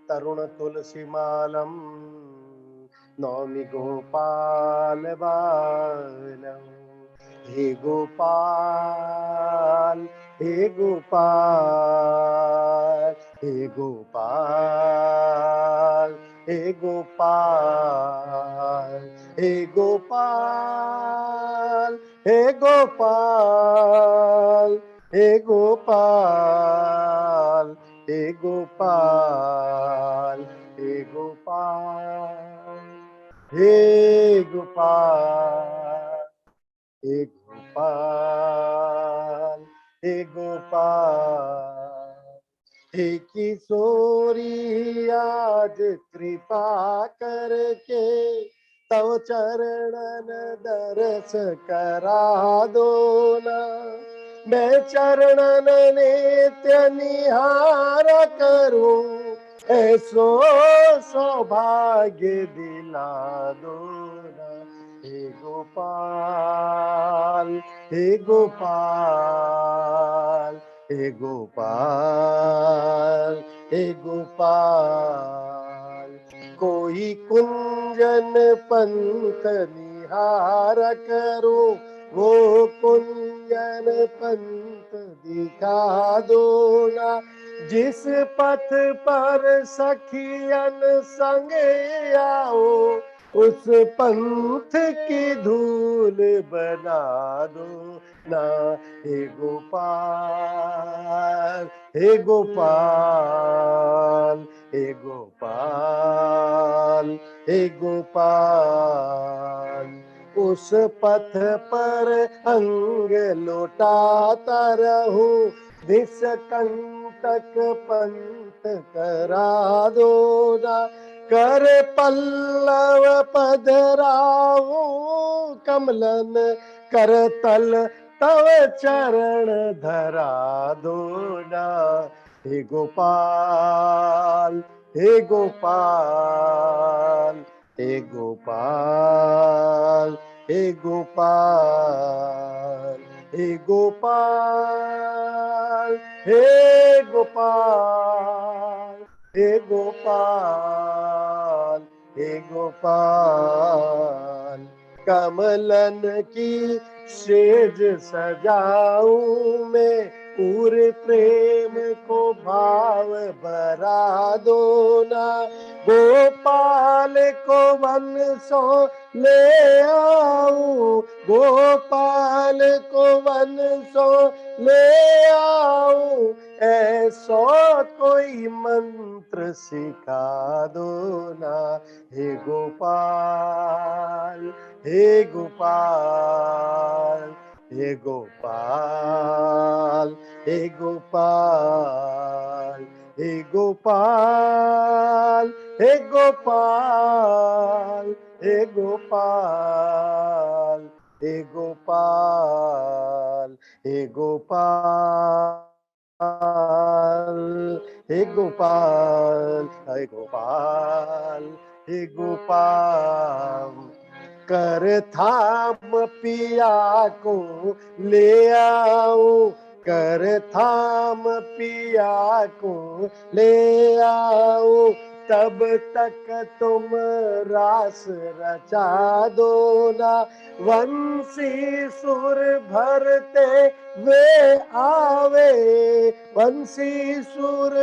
तरुणतुलसीमालं नौमि गोपाल बालम्। हे गोपाल हे गोपाल हे गोपाल हे गोपाल हे गोपाल हे गोपाल हे गोपाल हे गोपाल हे गोपाल हे गोपाल हे गोपाल हे गोपाल हे किशोरी आज कृपा करके तव चरणन दरस करा दो ना, मैं चरणन नित्य निहार करूं ऐसो सौभाग्य दिला दो ना। हे गोपाल हे गोपाल हे गोपाल हे गोपाल कोई कुंजन पंथ निहार करो वो कुंजन पंथ दिखा दो ना, जिस पथ पर सखियन संग आओ उस पंथ की धूल बना दो ना। हे गोपाल हे गोपाल हे गोपाल हे गोपाल उस पथ पर अंग लौटाता रहूं निष्कंटक पंथ करा दो ना, कर पल्लव पधराऊं कमलन कर तल तव चरण धरा दो ना। हे गोपाल हे गोपाल हे गोपाल हे गोपाल हे गोपाल हे गोपाल हे गोपाल हे गोपाल कमलन की सेज सजाऊं मैं पूरे प्रेम को भाव भरा दो ना, गोपाल को वन सो ले आऊं गोपाल को वन सो ले आऊं ऐसो कोई मंत्र सिखा दो ना। हे गोपाल हे गोपाल हे गोपाल हे गोपाल हे गोपाल हे गोपाल हे गोपाल हे गोपाल हे गोपाल हे गोपाल, हे गोपाल, हे गोपाल, कर थाम पिया को ले आओ, कर थाम पिया को ले आओ, तब तक तुम रास रचा दो ना, वंशी सुर भरते वे आवे, वंशी सुर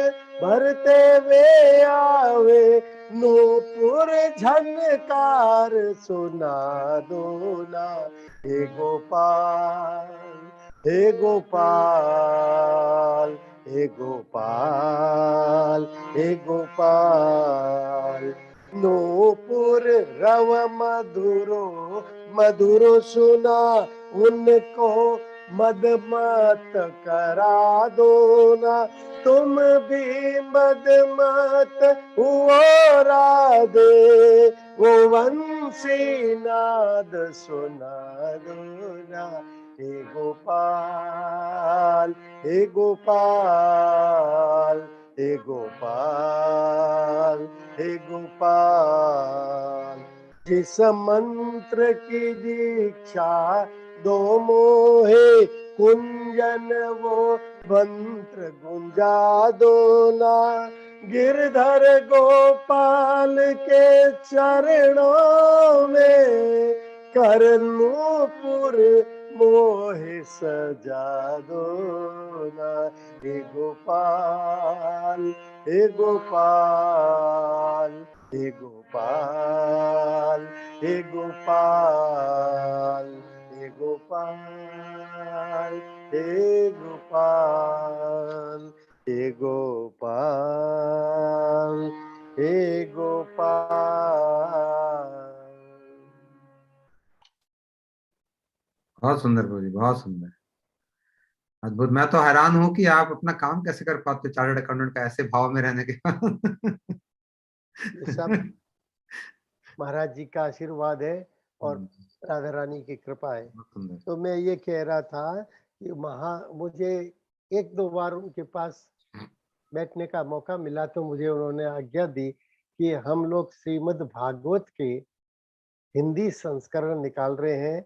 भरते वे आवे, नूपुर झनकार सुना दो ना, हे गोपाल, हे गोपाल, हे गोपाल, हे गोपाल, नूपुर रव मधुरो मधुरो सुना, उनको मदमत करा दो ना, तुम भी मदमत हुओ राधे, वो वंशी नाद सुना दो ना, हे गोपाल, हे गोपाल, हे गोपाल, हे गोपाल, जिस मंत्र की दीक्षा दो मोहे, कुंजन वो मंत्र गुंजा दो ना, गिरधर गोपाल के चरणों में कर नूपुर मोहे सजा दो ना, हे गोपाल, हे गोपाल, हे गोपाल, हे गोपाल, हे गोपाल, हे गोपाल, हे गोपाल, हे गोपाल। बहुत सुंदर प्रभु जी, बहुत सुंदर, अद्भुत। मैं तो हैरान हूँ कि आप अपना काम कैसे कर पाते हो चार्टर्ड अकाउंटेंट का, ऐसे भाव में रहने के बाद। ये सब महाराज जी का आशीर्वाद है और राधा रानी की कृपा है। बहुत सुंदर। तो मैं ये कह रहा था कि मुझे एक दो बार उनके पास बैठने का मौका मिला, तो मुझे उन्होंने आज्ञा दी कि हम लोग श्रीमद् भागवत के हिंदी संस्करण निकाल रहे हैं,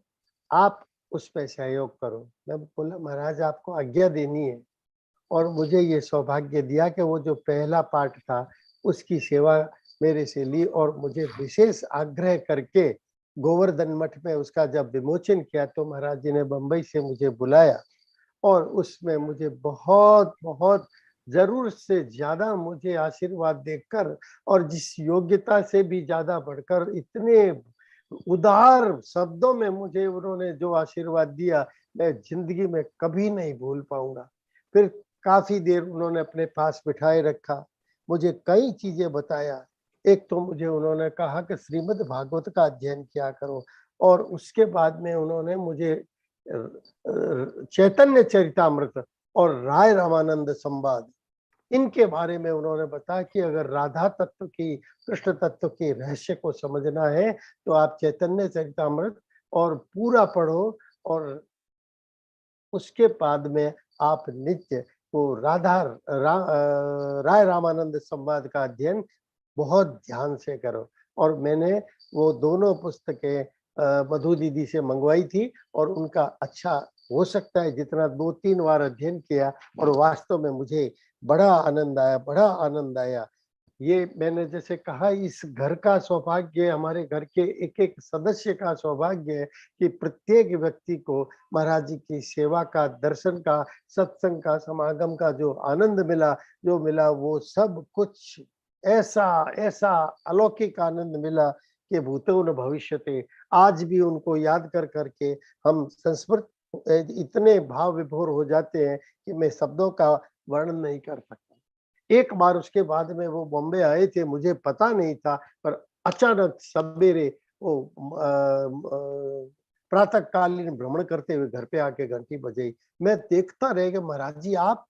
आप उस पे सहयोग करो। मैं बोला महाराज आपको आज्ञा देनी है, और मुझे ये सौभाग्य दिया कि वो जो पहला पाठ था उसकी सेवा मेरे से ली, और मुझे विशेष आग्रह करके गोवर्धन मठ में उसका जब विमोचन किया तो महाराज जी ने बंबई से मुझे बुलाया, और उसमें मुझे बहुत बहुत जरूर से ज्यादा मुझे आशीर्वाद देकर, और जिस योग्यता से भी ज्यादा बढ़कर इतने उदार शब्दों में मुझे उन्होंने जो आशीर्वाद दिया, मैं जिंदगी में कभी नहीं भूल पाऊंगा। फिर काफी देर उन्होंने अपने पास बिठाए रखा, मुझे कई चीजें बताया। एक तो मुझे उन्होंने कहा कि श्रीमद् भागवत का अध्ययन किया करो, और उसके बाद में उन्होंने मुझे चैतन्य चरितामृत और राय रामानंद संवाद, इनके बारे में उन्होंने बताया कि अगर राधा तत्व की, कृष्ण तत्व के रहस्य को समझना है तो आप चैतन्य चरितामृत और पूरा पढ़ो, और उसके बाद में आप नित्य वो राय रामानंद संवाद का अध्ययन बहुत ध्यान से करो। और मैंने वो दोनों पुस्तकें मधु दीदी से मंगवाई थी, और उनका अच्छा हो सकता है जितना 2-3 बार अध्ययन किया, और वास्तव में मुझे बड़ा आनंद आया, बड़ा आनंद आया। ये मैंने जैसे कहा, इस घर का सौभाग्य, हमारे घर के एक एक सदस्य का सौभाग्य है कि प्रत्येक व्यक्ति को महाराज जी की सेवा का, दर्शन का, सत्संग का, समागम का जो आनंद मिला, जो मिला, वो सब कुछ ऐसा ऐसा अलौकिक आनंद मिला कि भूतो न भविष्यते। आज भी उनको याद कर करके हम संस्मृत इतने भाव विभोर हो जाते हैं कि मैं शब्दों का वर्णन नहीं कर सकता। एक बार उसके बाद में वो बॉम्बे आए थे, मुझे पता नहीं था, पर अचानक सवेरे वो प्रातःकालीन भ्रमण करते हुए घर पे आके घंटी बजाई। मैं देखता रह गया महाराज जी आप,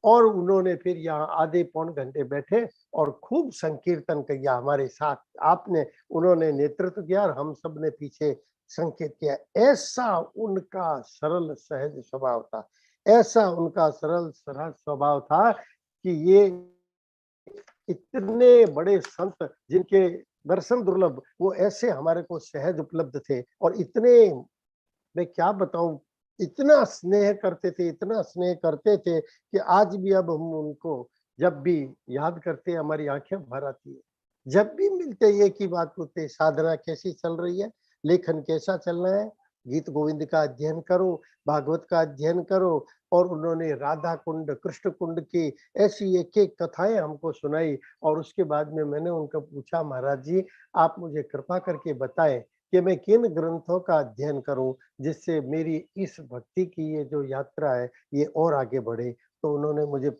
और उन्होंने फिर यहाँ आधे पौन घंटे बैठे और खूब संकीर्तन किया हमारे साथ। आपने, उन्होंने नेतृत्व किया और हम सब ने पीछे संकेत किया। ऐसा उनका सरल सहज स्वभाव था, ऐसा उनका सरल सरल स्वभाव था कि ये इतने बड़े संत जिनके दर्शन दुर्लभ, वो ऐसे हमारे को सहज उपलब्ध थे और इतने, मैं क्या बताऊं, इतना स्नेह करते थे, इतना स्नेह करते थे कि आज भी अब हम उनको जब भी याद करते हैं हमारी आंखें भर आती है। जब भी मिलते एक ही बात पूछते हैं, साधना कैसी चल रही है, लेखन कैसा चल रहा है, गीत गोविंद का अध्ययन करो, भागवत का अध्ययन करो। और उन्होंने राधा कुंड, कृष्ण कुंड की ऐसी एक एक कथाएं हमको सुनाई। और उसके बाद में मैंने उनको पूछा, महाराज जी आप मुझे कृपा करके बताएं कि मैं किन ग्रंथों का अध्ययन करूं जिससे मेरी इस भक्ति की ये जो यात्रा है ये और आगे बढ़े। तो उन्होंने मुझे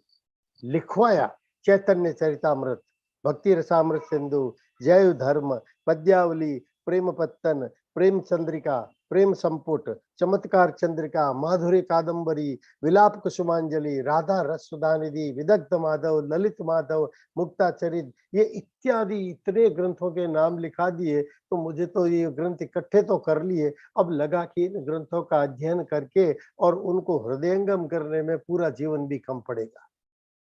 लिखवाया चैतन्य चरितामृत, भक्ति रसामृत सिंधु, जय धर्म, पद्यावली, प्रेम पत्तन, प्रेम चंद्रिका, प्रेम संपुट, चमत्कार चंद्रिका, माधुरी कादंबरी, विलाप कुसुमांजलि, राधा रस सुधानिधि, विदग्ध माधव, ललित माधव, मुक्ता चरित, ये इत्यादि इतने ग्रंथों के नाम लिखा दिए। तो मुझे तो ये ग्रंथ इकट्ठे तो कर लिए, अब लगा कि इन ग्रंथों का अध्ययन करके और उनको हृदयंगम करने में पूरा जीवन भी कम पड़ेगा।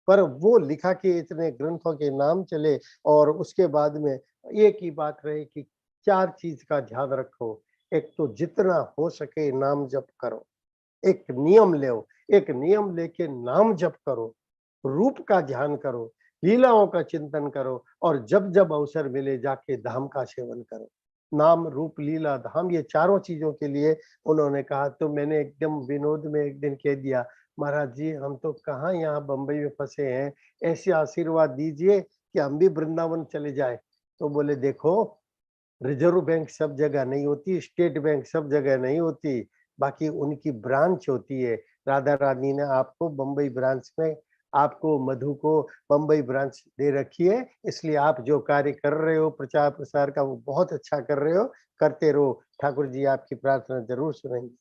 पर वो लिखा कि इतने ग्रंथों के नाम चले। और उसके बाद में एक ही बात रही कि 4 चीज का ध्यान रखो। एक तो जितना हो सके नाम जप करो, एक नियम लो, एक नियम लेके नाम जप करो, रूप का ध्यान करो, लीलाओं का चिंतन करो और जब जब अवसर मिले जाके धाम का सेवन करो। नाम, रूप, लीला, धाम, ये चारों चीजों के लिए उन्होंने कहा। तो मैंने एकदम विनोद में एक दिन कह दिया, महाराज जी हम तो कहाँ यहाँ बंबई में फंसे हैं, ऐसे आशीर्वाद दीजिए कि हम भी वृंदावन चले जाए। तो बोले देखो, रिजर्व बैंक सब जगह नहीं होती, स्टेट बैंक सब जगह नहीं होती, बाकी उनकी ब्रांच होती है। राधा रानी ने आपको बंबई ब्रांच में, आपको मधु को बंबई ब्रांच दे रखी है, इसलिए आप जो कार्य कर रहे हो प्रचार प्रसार का वो बहुत अच्छा कर रहे हो, करते रहो, ठाकुर जी आपकी प्रार्थना जरूर सुनेंगे।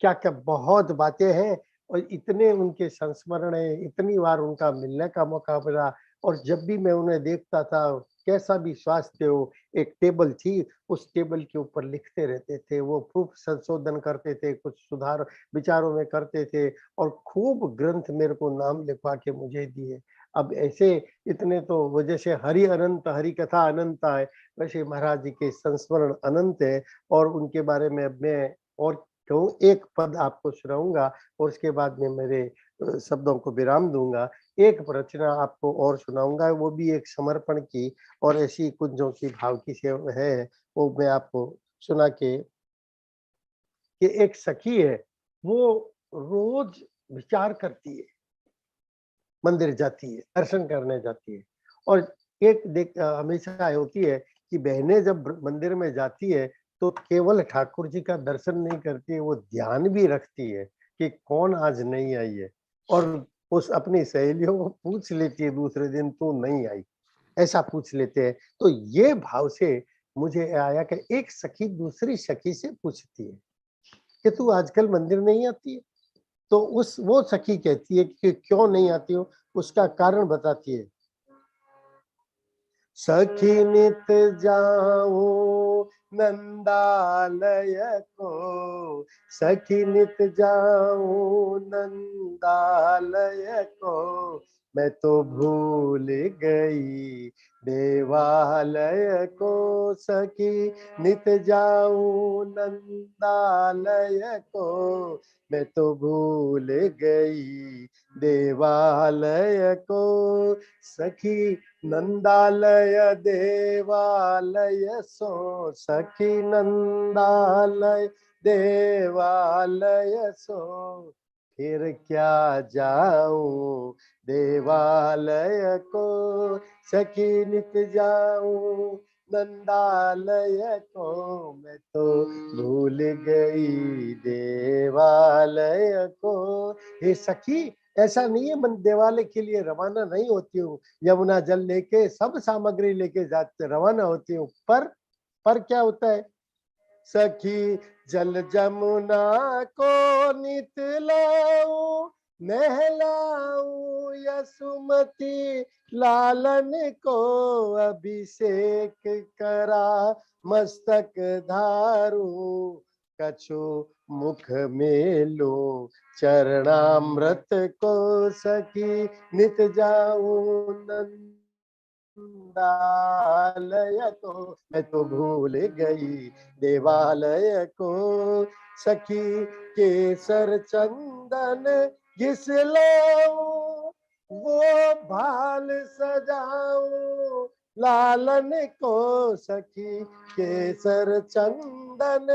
क्या क्या बहुत बातें हैं और इतने उनके संस्मरण है, इतनी बार उनका मिलने का मौका मिला। और जब भी मैं उन्हें देखता था, कैसा भी स्वास्थ्य हो, एक टेबल थी, उस टेबल के ऊपर लिखते रहते थे, वो प्रूफ संशोधन करते थे, कुछ सुधार विचारों में करते थे और खूब ग्रंथ मेरे को नाम लिखवा के मुझे दिए। अब ऐसे इतने तो वो जैसे हरि अनंत, हरि कथा अनंत है, वैसे महाराज जी के संस्मरण अनंत है। और उनके बारे में मैं और कहूँ, एक पद आपको सुनाऊंगा और उसके बाद में मेरे शब्दों को विराम दूंगा। एक रचना आपको और सुनाऊंगा, वो भी एक समर्पण की और ऐसी कुंजों की भाव की से है, वो मैं आपको सुना के। कि एक सखी है, वो रोज विचार करती है, मंदिर जाती है, दर्शन करने जाती है। और एक हमेशा होती है कि बहनें जब मंदिर में जाती है तो केवल ठाकुर जी का दर्शन नहीं करती है, वो ध्यान भी रखती है कि कौन आज नहीं आई है। और उस अपनी सहेलियों को पूछ लेती है दूसरे दिन, तू नहीं आई, ऐसा पूछ लेते हैं। तो ये भाव से मुझे आया कि एक सखी दूसरी सखी से पूछती है कि तू आजकल मंदिर नहीं आती है। तो उस वो सखी कहती है कि क्यों नहीं आती हो, उसका कारण बताती है। सखी नित जाऊं नंदालय को, सखी नित जाऊं नंदालय को, मैं तो भूल गई देवालय को। सखी नित जाऊं नंदालय को, मैं तो भूल गई देवालय को। सखी नंदालय देवालय सो, सखी नंदालय देवालय सो, फिर क्या जाऊं देवालय को। सखी नित जाऊं नंदालय को, मैं तो भूल गई देवालय को। हे सखी, ऐसा नहीं है मैं देवालय के लिए रवाना नहीं होती हूँ, यमुना जल लेके सब सामग्री लेके जाते रवाना होती हूँ। पर क्या होता है, सखी जल जमुना को नित लाऊं, नहलाऊं यसुमती लालन को, अभिषेक करा मस्तक धारू, कछु मुख में लो चरणामृत को सखी नित जाऊं नंदालय को। मैं तो भूल गई देवालय को, सखी केसर चंदन घिस लाऊं, वो भाल सजाऊं लालन को। सखी केसर चंदन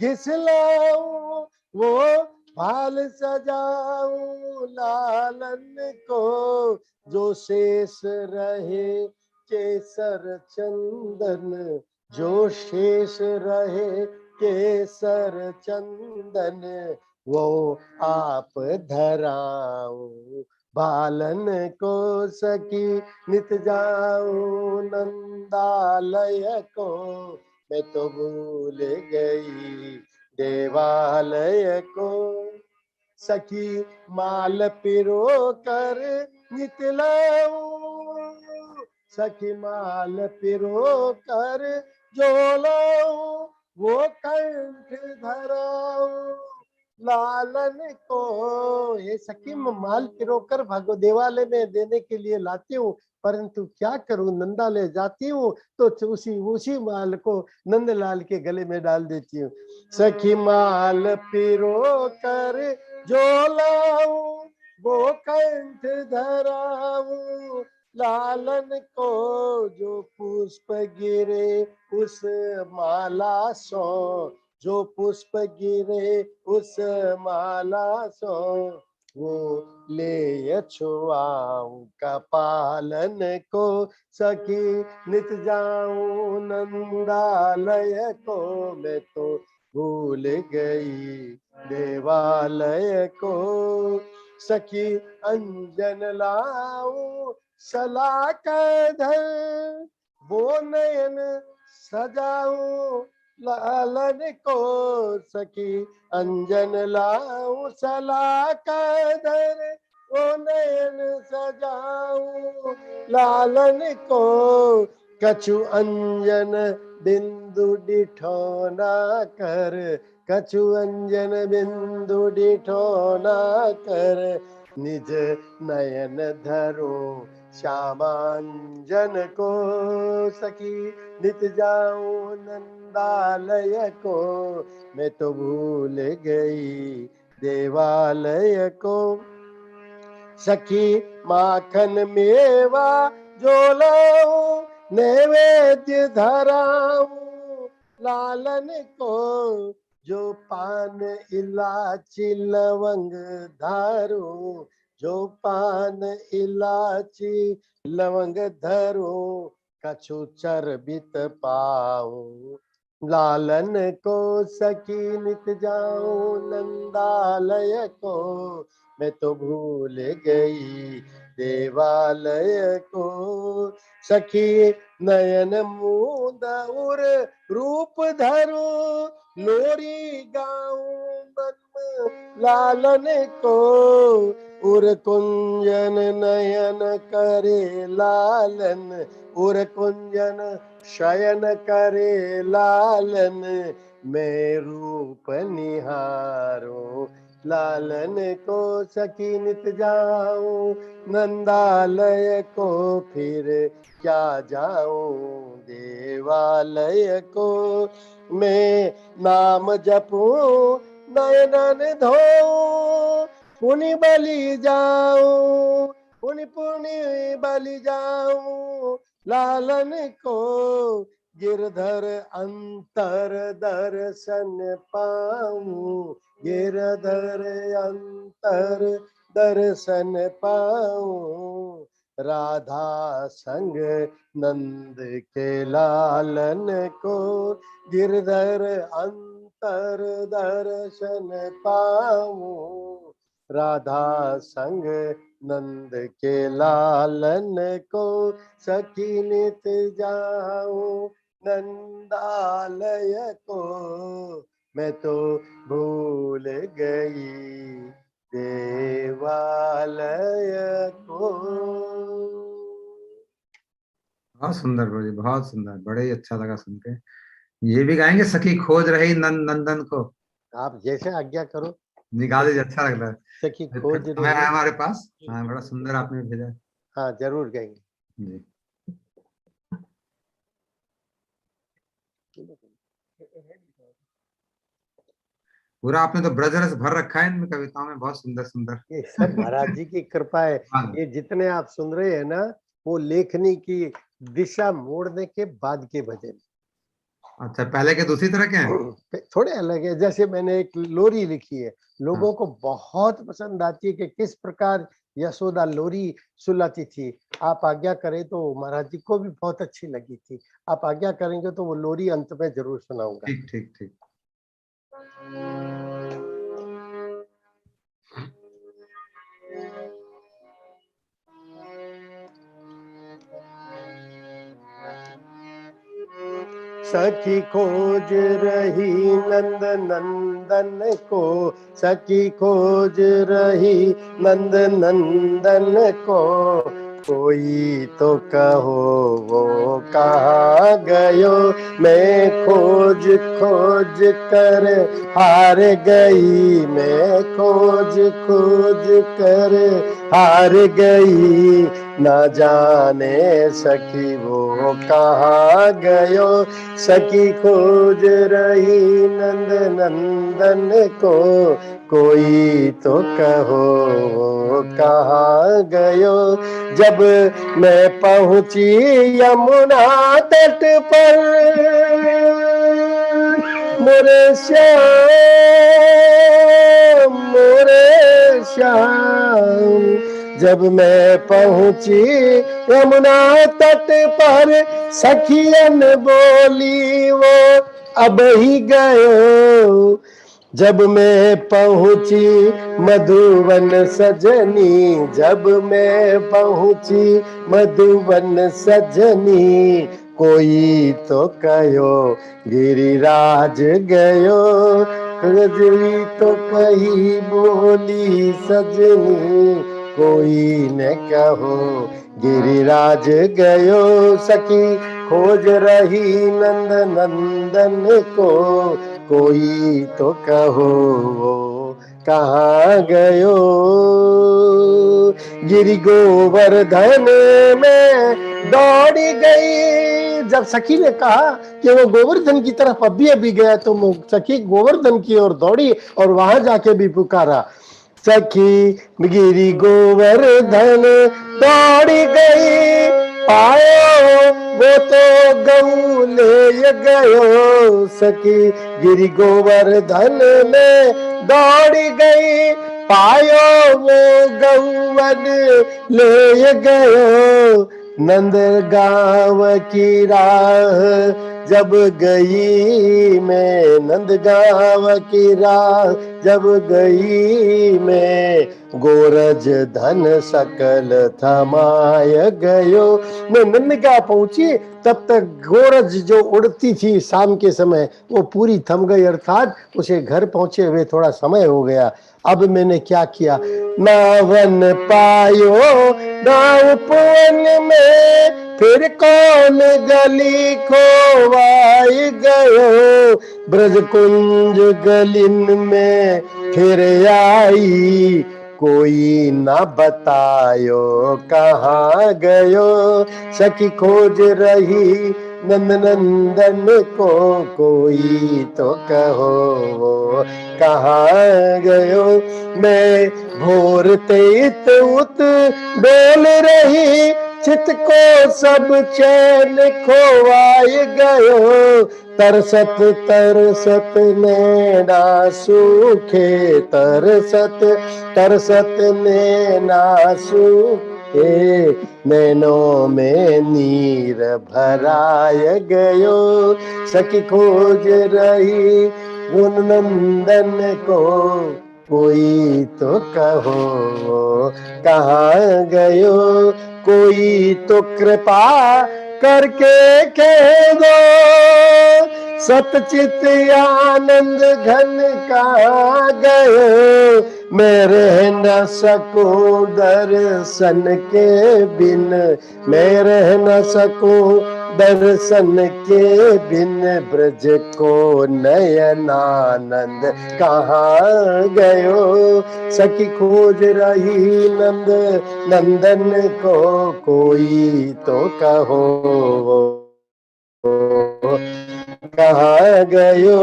घिस लाऊं, वो भाल सजाऊं लालन को। जो शेष रहे केसर चंदन, जो शेष रहे केसर चंदन, वो आप धराऊं बालन को। सखी नित जाऊं नंदालय को, मैं तो भूल गई देवालय को। सखी माल पिरो कर नित लाऊं, सखी माल पिरो कर जो लाऊं, वो कंठ धराऊं लालन को। ये सखी मैं माल पिरो कर भागो देवालय में देने के लिए लाती हूँ, परंतु क्या करूं नंदालय जाती हूँ तो उसी माल को नंदलाल के गले में डाल देती हूँ। सखी माल पिरो कर जो लाऊं, वो कंठ धराऊं लालन को। जो पुष्प गिरे उस माला सो, जो पुष्प गिरे उस माला सो, वो ले छुआऊं का पालन को। सखी नित जाऊं नंदालय को, मैं तो भूल गई देवालय को। सखी अंजन लाऊं सलाकर धर, वो नयन सजाऊं लालन को। सखी अंजन लाऊं सलाकर धर, वो नयन सजाऊं लालन को। कछु अंजन बिंदु डिठोना कर, कछु अंजन बिंदु डिठोना कर, निज नयन धरो श्यामांजन को। सखी नित जाऊं नंदालय को, मैं तो भूल गई देवालय को। सखी माखन मेवा जो लाऊं, नैवेद्य धराऊं लालन को। जो पान इलाची लवंग धारूं, जो पान इलाची लवंग धरूं, कछु चरबित पाऊं लालन को। सखी नित जाऊं नंदालय को, मैं तो भूल गई देवालय को। सखी नयन मूंद उर रूप धरो, लोरी गाऊं मन लालन को। उर कुंजन नयन करे लालन, उर कुंजन शयन करे लालन, मैं रूप निहारो लालन को। सखी नित जाऊं नंदालय को, फिर क्या जाऊं देवालय को। मैं नाम जपूं नयनन धो, पुनि बलि जाऊं, पुनि पुनि बलि जाऊं लालन को। गिरधर अंतर दर्शन पाऊं, गिरधर अंतर दर्शन पाऊं, राधा संग नंद के लालन को। गिरधर अंतर दर्शन पाऊं, राधा संग नंद के लालन को। सखी नित जाऊं नंदालय को, मैं तो भूल गई देवालय को। बहुत सुंदर प्रभु जी, बहुत सुंदर, बड़े ही अच्छा लगा सुन के। ये भी गाएंगे, सखी खोज रही नंदन को। आप जैसे आज्ञा करो। निकाल दीजिए, अच्छा लग रहा है। सखी फिर खोज समय रही। आया हमारे पास। हाँ, बड़ा सुंदर आपने भेजा। हाँ जरूर गाएंगे। जी। पूरा आपने तो ब्रज रस भर रखा है इनमें, कविताओं में, बहुत सुंदर सुंदर। ये सब महाराज जी की कृपा है। हाँ। ये जितने आप सुन रहे हैं ना, वो लेखनी की दिशा मोड़ने के बाद के भजन। अच्छा, पहले के दूसरी तरह के हैं। थोड़े अलग है। जैसे मैंने एक लोरी लिखी है, लोगों हाँ। को बहुत पसंद आती है कि किस प्रकार यशोदा लोरी सुलाती थी। आप आज्ञा करें तो महाराज जी को भी बहुत अच्छी लगी थी। आप आज्ञा करेंगे तो वो लोरी अंत में जरूर सुनाऊंगा। ठीक ठीक ठीक। सखी खोज रही नंद नंदन को, सखी खोज रही नंद नंदन को, कोई तो कहो वो कहाँ गयो, मैं खोज खोज कर हार गई, मैं खोज खोज कर हार गई, ना जाने सखी वो कहाँ गयो, सखी खोज रही नंद नंदन को, कोई तो कहो वो कहाँ गयो। जब मैं पहुंची यमुना तट पर, मोरे श्याम मोरे श्याम, जब मैं पहुंची यमुना तट पर, सखियन बोली वो अब ही गयो, जब मैं पहुंची मधुवन सजनी, जब मैं पहुंची मधुवन सजनी, कोई तो कहो गिरिराज गयो, गजरी तो कही बोली सजनी, कोई न कहो गिरिराज गयो, सखी खोज रही नंद नंदन को, कोई तो कहो कहाँ गयो। गिरि गोवर्धन में दौड़ी गई। जब सखी ने कहा कि वो गोवर्धन की तरफ अभी अभी गया, तो सखी गोवर्धन की ओर दौड़ी और वहां जाके भी पुकारा, सखी गिरि गोवर्धन दौड़ी गई, पायो वो तो गऊ ले गयो, सखी गिरि गोवर्धन में दौड़ी गई, पायो वो गौवन ले गयो, नंद गांव की राह जब गई मैं, नंद गांव की राह जब गई मैं, गोरज धन सकल थमाय गयो। मैं नंदगांव पहुंची तब तक गोरज जो उड़ती थी शाम के समय वो पूरी थम गई, अर्थात उसे घर पहुंचे हुए थोड़ा समय हो गया। अब मैंने क्या किया, नावन पायो नाव पुवन में, फिर कौन गली खोवाई गयो, ब्रज कुंज गलिन में फिर आई, कोई ना बतायो कहाँ गयो, सखी खोज रही नंद नंदन को, कोई तो कहो कहाँ गयो। मैं भोर तेत उत डोल रही, चित को सब चैन खोवाई गयो, तरसत तरसत नैना सूखे, तरसत तरसत नैना सूखे, नैनों में नीर भराय गयो, सखी खोज रही उन नंदन को, कोई तो कहो कहाँ गयो, कोई तो कृपा करके कह दो, सतचित आनंद घन कहाँ गयो, मैं रह न सकूं दर्शन के बिन, मैं रह न सकूं दर्शन के बिन ब्रज को नयनानंद कहाँ गयो। सखी खोज रही नंद नंदन को, कोई तो कहो कहाँ गयो।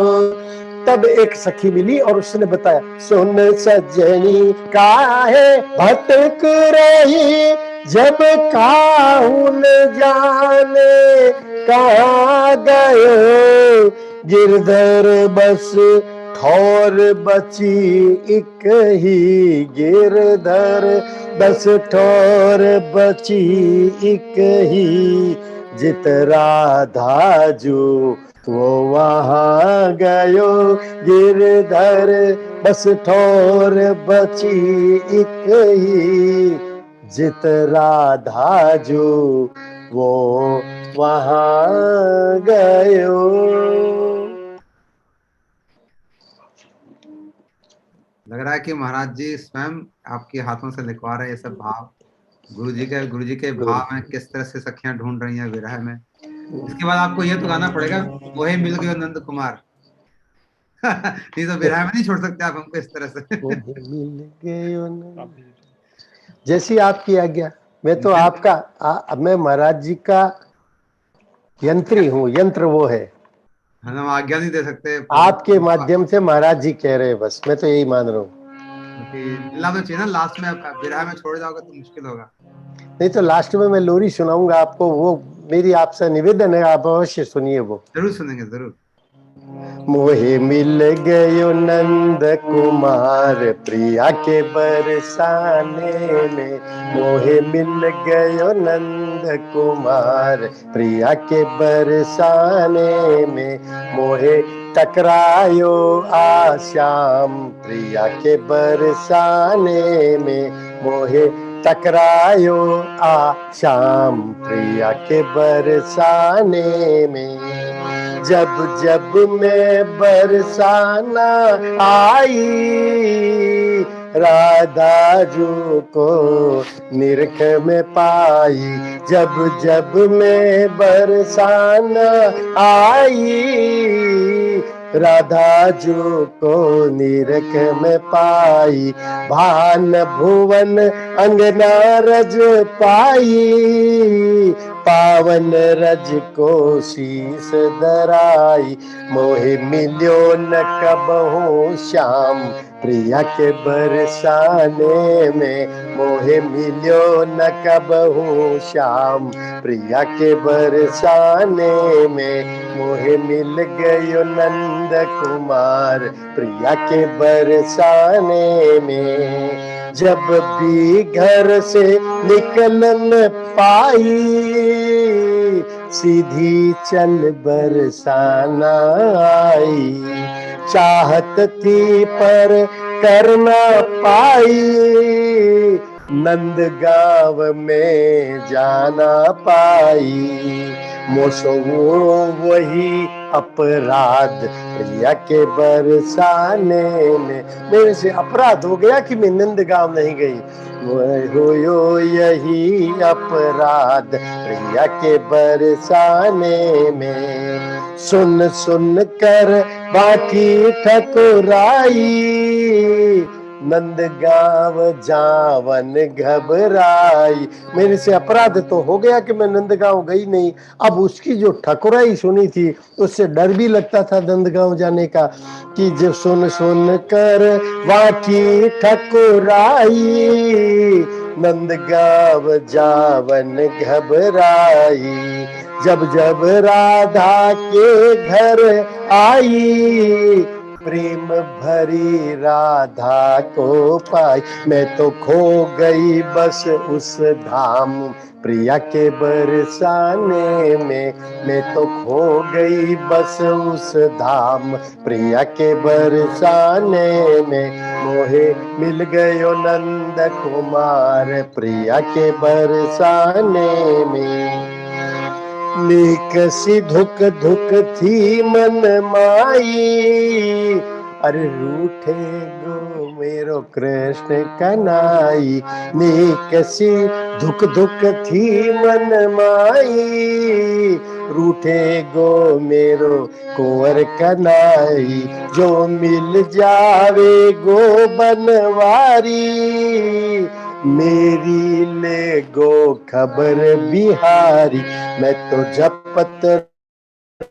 तब एक सखी मिली और उसने बताया, सुन सजनी काहे भटक रही, जब काहुन जाने कहाँ गयो। गिरधर बस ठौर बची एक ही, गिरधर बस ठौर बची एक ही। जित राधा जो वो वहाँ गयो, गिरधर बस ठौर बची एक ही। जित राधा जो वो वहाँ गयो। लग रहा है कि महाराज जी स्वयं आपके हाथों से लिखवा रहे हैं ये सब भाव। गुरु जी के भाव में किस तरह से सखियां ढूंढ रही हैं विरह में। इसके बाद आपको ये तो गाना पड़ेगा, मोहे मिल गयो नंद कुमार। नहीं तो विरह में नहीं छोड़ सकते आप हमको इस तरह से। मिल गयो न, जैसी आपकी आज्ञा। मैं तो आपका मैं महाराज जी का यंत्री हूँ, यंत्र वो है। हम आज्ञा नहीं दे सकते आपके माध्यम से महाराज जी कह रहे हैं, बस मैं तो यही मान रहा हूँ। क्योंकि मिलना तो चाहिए ना, लास्ट में आप विरह में छोड़ जाओगे तो मुश्किल होगा। नहीं तो लास्ट में मैं लोरी सुनाऊंगा आपको, वो मेरी आपसे निवेदन है, आप अवश्य सुनिए वो। जरूर सुनेंगे जरूर। मोहे मिल गयो नंद कुमार प्रिया के बरसाने में। मोहे मिल गयो नंद कुमार प्रिया के बरसाने में। मोहे टकरायो आश्याम प्रिया के बरसाने में। मोहे टकरायो आश्याम प्रिया के बरसाने में। जब जब मैं बरसाना आई, राधा जू को निरख में पाई। जब जब मैं बरसाना आई, राधा जू को निरख में पाई। भान भुवन अंगना रज पाई, पावन रज को शीस धराई। मोहे मिल्यो न कबहू श्याम प्रिया के बरसाने में। मोहे मिल्यो न कबहू श्याम प्रिया के बरसाने में। मोहे मिल गयो नंद कुमार प्रिया के बरसाने में। जब भी घर से निकलन पाई, सीधी चल बरसाना आई। चाहत थी पर कर ना पाई, नंद गांव में जाना पाई। मोसो वही अपराध प्रिया के बरसाने में। मेरे से अपराध हो गया कि मैं नंद गांव नहीं गई। हो यही अपराध प्रिया के बरसाने में। सुन सुन कर बाकी ठकुराई, नंद गांव जावन घबराई। मेरे से अपराध तो हो गया कि मैं नंद गांव गई नहीं। अब उसकी जो ठकुराई सुनी थी उससे डर भी लगता था नंद गांव जाने का, कि जो सुन सुन कर वाकी ठकुराई, नंद गांव जावन घबराई। जब जब राधा के घर आई, प्रेम भरी राधा को पाई। मैं तो खो गई बस उस धाम प्रिया के बरसाने में। मैं तो खो गई बस उस धाम प्रिया के बरसाने में। मोहे मिल गयो नंद कुमार प्रिया के बरसाने में। नीक सी धुक धुक थी मन माई, अरे रूठे गो मेरो कृष्ण कनाई। नीक सी धुक धुक थी मन माई, रूठे गो मेरो कुंवर कनाई, जो मिल जावे गो बनवारी, मेरी ले गो खबर बिहारी। मैं तो जपत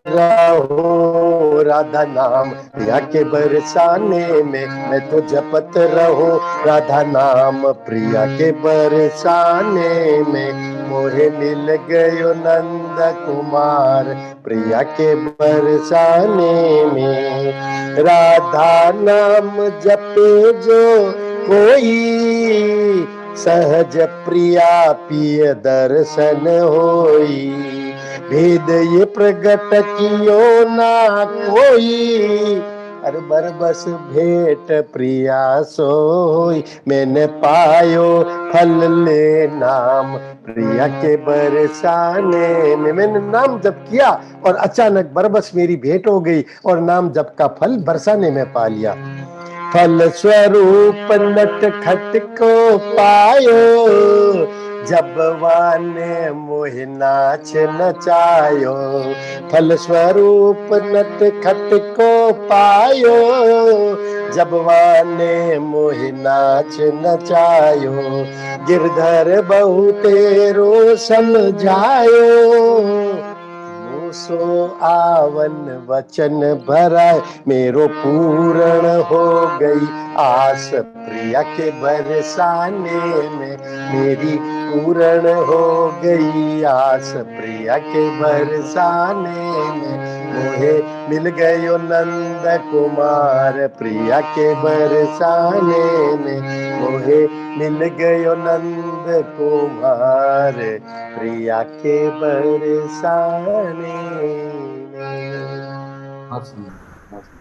रहो राधा नाम प्रिया के बरसाने में, मैं तो जपत रहो राधा नाम प्रिया के बरसाने में। मोहे मिल गयो नंद कुमार प्रिया के बरसाने में, राधा नाम जपे जो कोई, सहज प्रिया पिय दर्शन होई। भेद ये प्रगट कियो ना कोई, अरे बरबस भेंट प्रिया सोई। मैंने पायो फल ले नाम प्रिया के बरसाने में। मैंने नाम जप किया और अचानक बरबस मेरी भेंट हो गई और नाम जप का फल बरसाने में पा लिया। फल स्वरूप नट खट को पायो, जब वाने मोहि नाच नचायो। फल स्वरूप नट खट को पायो, जब वाने मोहि नाच नचायो। गिरधर बहु तेरो समझायो, सो आवन वचन भराए। मेरो पूर्ण हो गई आस प्रिया के बरसाने में, मेरी पूर्ण हो गई आस प्रिया के बरसाने में। मोहे मिल गयो नंद कुमार प्रिया के बरसाने में, मोहे मिल गयो नंद कुमार प्रिया के बरसाने में। बहुत सुंदर, बहुत सुंदर।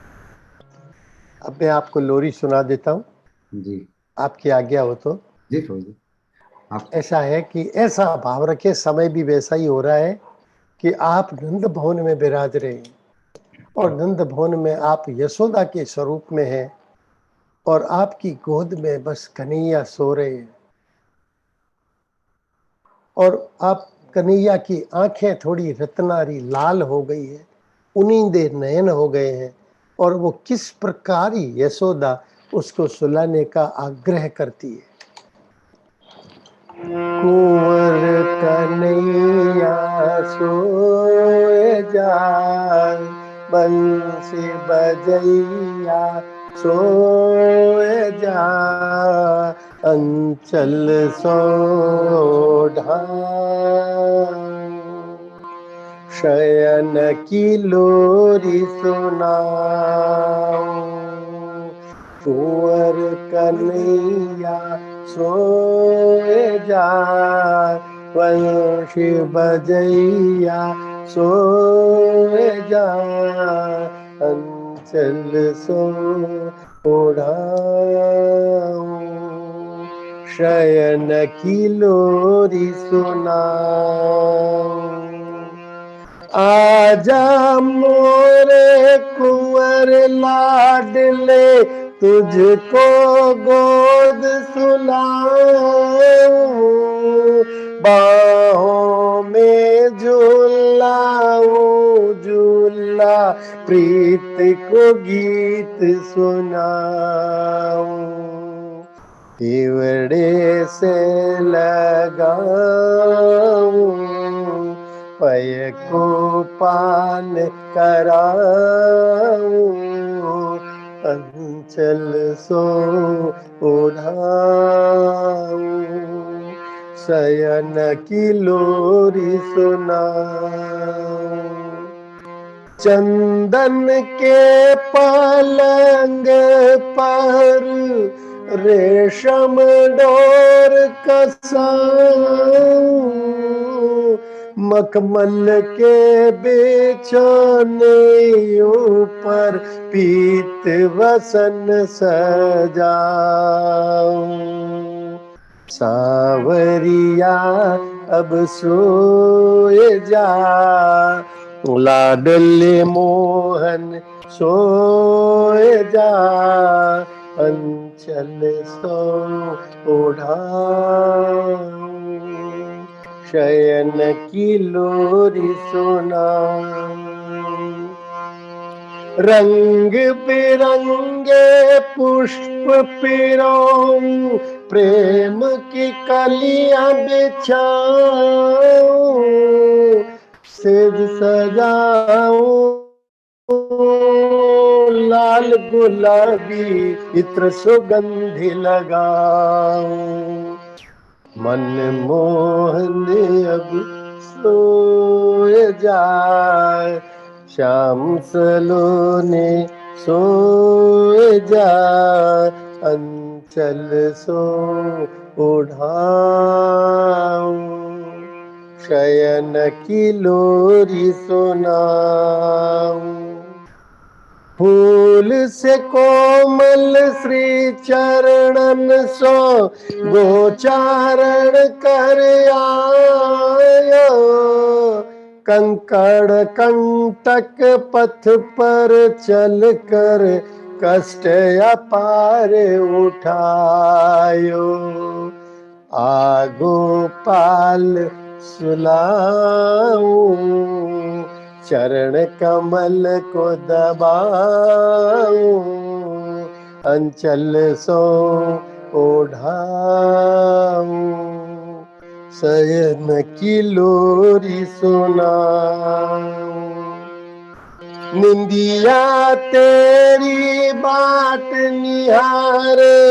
अब मैं आपको लोरी सुना देता हूँ, जी आपकी आज्ञा हो तो। जी प्रभु जी, आप। ऐसा है कि ऐसा भाव रखे, समय भी वैसा ही हो रहा है कि आप नंद भवन में विराज रहे हैं और नंद भवन में आप यशोदा के स्वरूप में हैं और आपकी गोद में बस कन्हैया सो रहे हैं और आप कन्हैया की आंखें थोड़ी रत्नारी लाल हो गई है, उनींदे नयन हो गए हैं और वो किस प्रकार ही यशोदा उसको सुलाने का आग्रह करती है। कुंवर कन्हैया सोए जाए, बंसी बजैया सोए जा, अंचल सोढ़ा शयन की लोरी सुनाऊं। कुंवर कन्हैया सोए जा, वंशी बजैया सोए जा, अंचल सो ओढ़ाऊं, शयन की लोरी सुनाऊं। आजा मोरे कुंवर लाडले, तुझको गोद सुलाऊं, बाहों में झूलाऊं झूला, प्रीत को गीत सुनाऊं, हिवड़े से लगाऊं, पय को पान कराऊं, अंचल सो ओढ़ाऊं, शयन की लोरी सुनाऊं। चंदन के पलंग पर रेशम डोर कसाऊं, मखमल के बिछौने ऊपर पीत वसन सजाऊं, सावरिया अब सोए जा, लाडले मोहन सोए जा, अंचल सो ओढ़ाऊं, शयन की लोरी सुनाऊं। रंग बिरंगे पुष्प पिरोऊं, प्रेम की कलियां बिछाऊं, सेज सजाऊं लाल गुलाबी इत्र सुगंधि लगाऊं। मन मोहन अब सोए जाए, श्याम सलोने सोए जाए, अंचल सो ओढ़ाऊं, शयन की लोरी सुनाऊं। फूल से कोमल श्री चरणन सो गोचारण कर आयो, कंकड़ कंटक पथ पर चल कर कष्ट अपार उठायो। गोपाल सुलाऊं, चरण कमल को दबाऊं, अंचल सो ओढ़ाऊं, शयन की लोरी सुनाऊं। निंदिया तेरी बाट निहारे,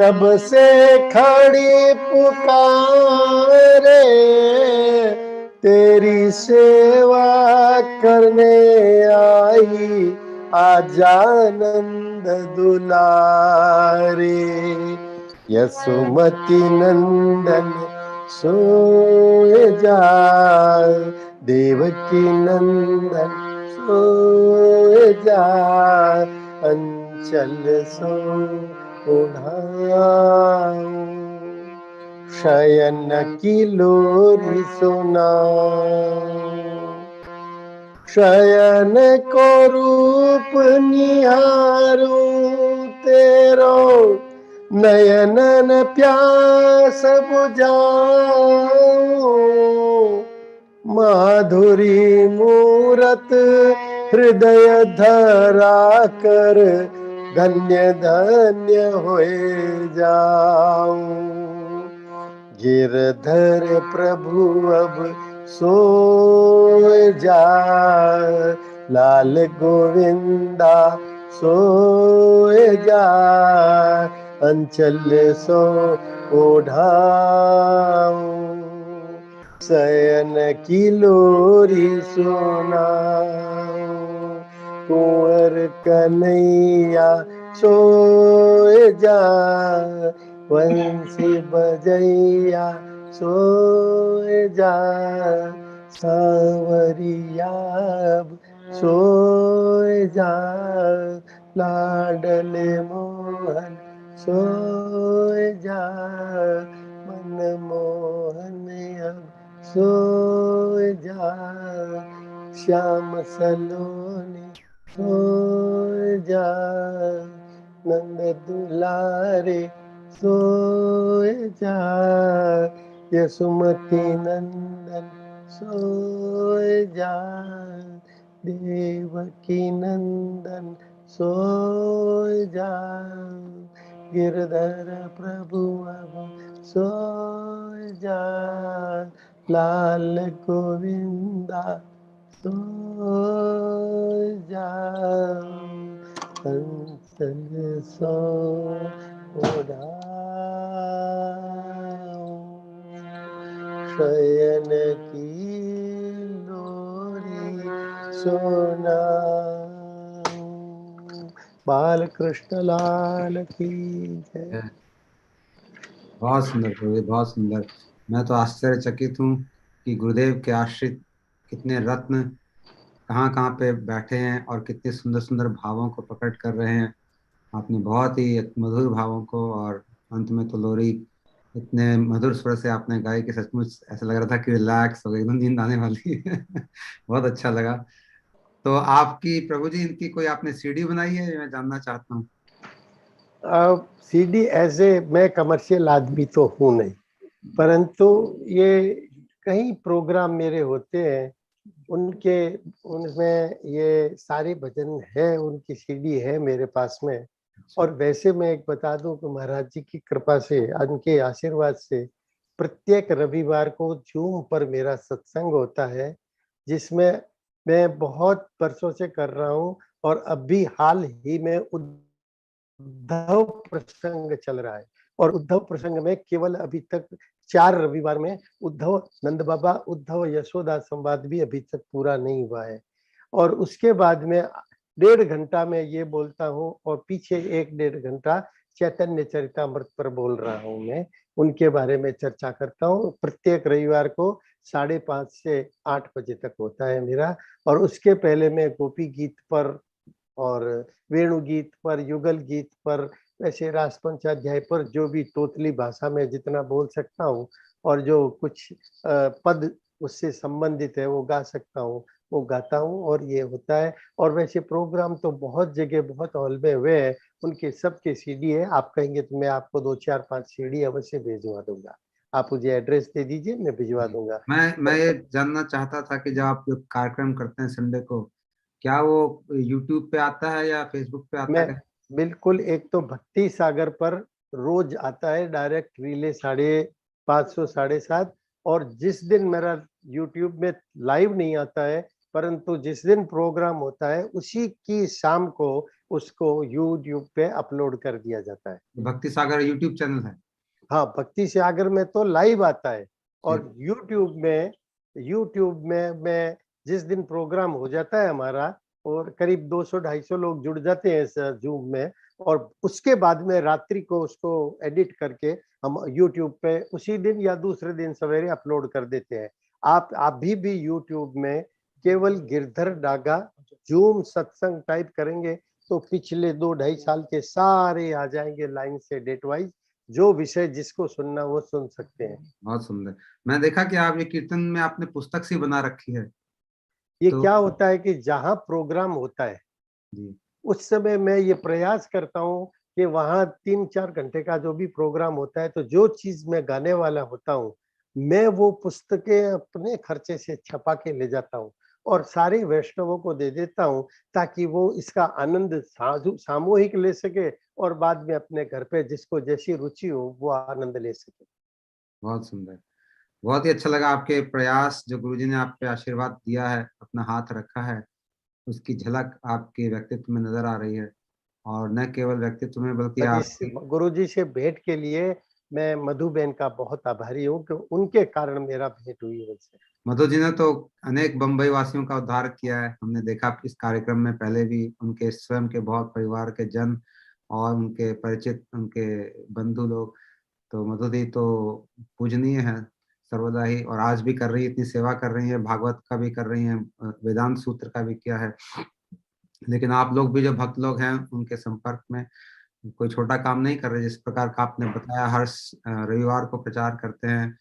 कब से खड़ी पुकारे, तेरी सेवा करने आई, आजानंद दुलारे। यसुमति नंदन सोए जाए, देवकी नंदन सोए जाए, अंचल सो ओढ़ाऊं, शयन की लोरी सुनाऊं। शयन को रूप निहारूं तेरो, नयनन प्यास बुझाऊं, माधुरी मूरत हृदय धरा कर, धन्य धन्य होए जाऊं। गिरधर प्रभु अब सोए जाए, लाल गोविंदा सोए जाए, अंचल सो ओढ़ाऊं, शयन की लोरी सुनाऊं। कुंवर कन्हैया सोए जाए, वंशी बजैया सोए जाए, सांवरिया सोए जाए, लाडले मोहन सोए जाए, मन मोहन अब सोए जाए, श्याम सलोनी सोए जाए, नंद दुलारे सोए जाए, यसुमती नंदन सोए जाए, देवकी नंदन सोए जाए, गिरधर प्रभु अब सोए जाए, लाल गोविंदा सोए जाए, अंचल सो ओढ़ाऊं, शयन की लोरी सुनाऊं। बाल कृष्ण लाल की जय। बहुत सुंदर प्रभु जी, बहुत सुंदर। मैं तो आश्चर्यचकित हूँ कि गुरुदेव के आश्रित कितने रत्न कहाँ कहाँ पे बैठे हैं और कितने सुंदर सुंदर भावों को प्रकट कर रहे हैं। आपने बहुत ही मधुर भावों को, और अंत में तो लोरी इतने मधुर स्वर से आपने गाई कि सचमुच ऐसा लग रहा था कि रिलैक्स हो गई, एकदम नींद आने वाली है। बहुत अच्छा लगा। तो आपकी प्रभु जी इनकी कोई आपने सीडी बनाई है, मैं जानना चाहता हूँ। अब सीडी ऐसे मैं कमर्शियल आदमी तो हूँ नहीं, परंतु ये कई प्रोग्राम मेरे होते हैं, उनके उनमें ये सारे भजन है, उनकी सीडी है मेरे पास में। और वैसे मैं एक बता दूं कि महाराज जी की कृपा से, उनके आशीर्वाद से प्रत्येक रविवार को जूम पर मेरा सत्संग होता है, जिसमें मैं बहुत वर्षों से कर रहा हूँ। और अभी हाल ही में उद्धव प्रसंग चल रहा है, और उद्धव प्रसंग में केवल अभी तक 4 रविवार में उद्धव नंद बाबा उद्धव यशोदा संवाद भी अभी तक पूरा नहीं हुआ है। और उसके बाद में 1.5 घंटा मैं ये बोलता हूँ, और पीछे 1-1.5 घंटा चैतन्य चरितामृत पर बोल रहा हूँ। मैं उनके बारे में चर्चा करता हूँ। प्रत्येक रविवार को 5:30 से 8 बजे तक होता है मेरा। और उसके पहले मैं गोपी गीत पर और वेणु गीत पर, युगल गीत पर, वैसे रास पंचाध्याय पर जो भी तोतली भाषा में जितना बोल सकता हूँ, और जो कुछ पद उससे संबंधित है वो गा सकता हूँ, वो गाता हूँ। और ये होता है। और वैसे प्रोग्राम तो बहुत जगह, बहुत हॉल में हुए हैं, उनके सबके सीडी है। आप कहेंगे तो मैं आपको 2-4-5 सीडी अवश्य भेजवा दूंगा। आप मुझे एड्रेस दे दीजिए, मैं भिजवा जी। दूंगा। मैं ये जानना चाहता था कि जब आप जो कार्यक्रम करते हैं संडे को, क्या वो यूट्यूब पे आता है या फेसबुक पे आता मैं है? बिल्कुल, एक तो भक्ति सागर पर रोज आता है डायरेक्ट रिले 550 7:30। और जिस दिन मेरा यूट्यूब में लाइव नहीं आता है, परंतु जिस दिन प्रोग्राम होता है उसी की शाम को उसको यूट्यूब पे अपलोड कर दिया जाता है। भक्ति सागर यूट्यूब चैनल है? हाँ, भक्ति सागर में तो लाइव आता है। ठीक। और यूट्यूब में मैं जिस दिन प्रोग्राम हो जाता है हमारा, और करीब 200-250 लोग जुड़ जाते हैं इस जूम में, और उसके बाद में रात्रि को उसको एडिट करके हम यूट्यूब पे उसी दिन या दूसरे दिन सवेरे अपलोड कर देते हैं। आप अभी भी यूट्यूब में केवल गिरधर डागा जूम सत्संग टाइप करेंगे तो पिछले 2-2.5 साल के सारे आ जाएंगे लाइन से, डेट वाइज। जो विषय जिसको सुनना वो सुन सकते हैं। बहुत सुंदर। मैं देखा कि आप ये कीर्तन में आपने पुस्तक सी बना रखी है। ये तो क्या होता है कि जहाँ प्रोग्राम होता है जी। उस समय मैं ये प्रयास करता हूँ कि वहाँ 3-4 घंटे का जो भी प्रोग्राम होता है, तो जो चीज मैं गाने वाला होता हूँ, मैं वो पुस्तकें अपने खर्चे से छपा के ले जाता हूँ और सारे वैष्णवों को दे देता हूँ, ताकि वो इसका आनंद सामूहिक ले सके, और बाद में अपने घर पे जिसको जैसी रुचि हो वो आनंद ले सके। बहुत सुंदर। बहुत ही अच्छा लगा आपके प्रयास, जो गुरुजी ने आप पे आशीर्वाद दिया है, अपना हाथ रखा है, उसकी झलक आपके व्यक्तित्व में नजर आ रही है। और न केवल व्यक्तित्व में बल्कि आपकी गुरुजी से भेंट के लिए मैं मधु बहन का बहुत आभारी हूँ कि उनके कारण मेरा भेंट हुई उनसे। मधु जी ने तो अनेक बंबई वासियों का उद्धार किया है। हमने देखा इस कार्यक्रम में पहले भी उनके स्वयं के बहुत परिवार के जन और उनके परिचित, उनके बंधु लोग। तो मधु दी तो पूजनीय है सर्वदा ही, और आज भी कर रही है, इतनी सेवा कर रही है, भागवत का भी कर रही है, वेदांत सूत्र का भी किया है। लेकिन आप लोग भी जो भक्त लोग हैं उनके संपर्क में कोई छोटा काम नहीं कर रहे। जिस प्रकार का आपने बताया, हर रविवार को प्रचार करते हैं,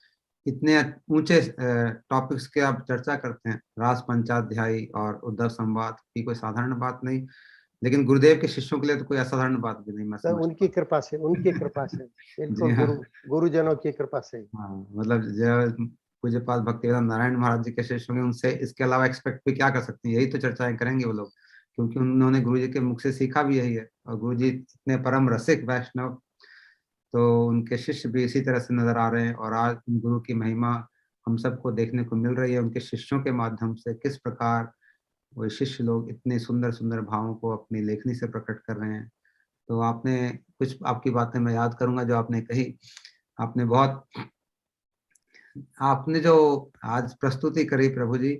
इतने ऊंचे टॉपिक्स के आप चर्चा करते हैं, रास पंचाध्यायी और उद्धव संवाद की कोई साधारण बात नहीं। लेकिन गुरुदेव के शिष्यों के लिए तो कोई असाधारण बात भी नहीं, मैं तो समझता उनकी हूँ। कृपा से, उनकी कृपा से, जी बिल्कुल हाँ। गुरुजनों की कृपा से। हाँ, मतलब जो पूज्यपाद भक्तिवेदांत नारायण महाराज जी के शिष्य होंगे, उनसे इसके अलावा एक्सपेक्ट भी क्या कर सकते हैं? यही तो चर्चाएं करेंगे वो लोग, क्योंकि उन्होंने गुरु जी के मुख से सीखा भी यही है। और गुरु जी इतने परम रसिक वैष्णव, तो उनके शिष्य भी इसी तरह से नजर आ रहे हैं। और आज उन गुरु की महिमा हम सबको देखने को मिल रही है, उनके शिष्यों के माध्यम से किस प्रकार वो शिष्य लोग इतने सुंदर सुंदर भावों को अपनी लेखनी से प्रकट कर रहे हैं। तो आपने कुछ, आपकी बातें मैं याद करूंगा जो आपने कही। आपने बहुत, आपने जो आज प्रस्तुति करी प्रभु जी,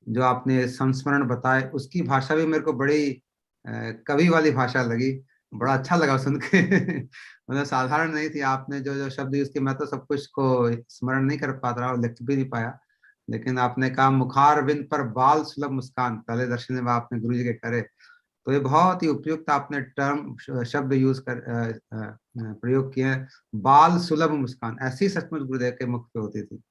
जो आपने संस्मरण बताए, उसकी भाषा भी मेरे को बड़ी कवि वाली भाषा लगी। बड़ा अच्छा लगा सुन के। मतलब साधारण नहीं थी। आपने जो जो शब्द यूज किए, मैं तो सब कुछ को स्मरण नहीं कर पा रहा और लिख भी नहीं पाया। लेकिन आपने कहा मुखार बिंद पर बाल सुलभ मुस्कान, पहले दर्शन में आपने गुरु जी के करे। तो ये बहुत ही उपयुक्त आपने टर्म शब्द यूज कर प्रयोग किए हैं। बाल सुलभ मुस्कान, ऐसी सचमुच गुरुदेव के मुख पे होती थी,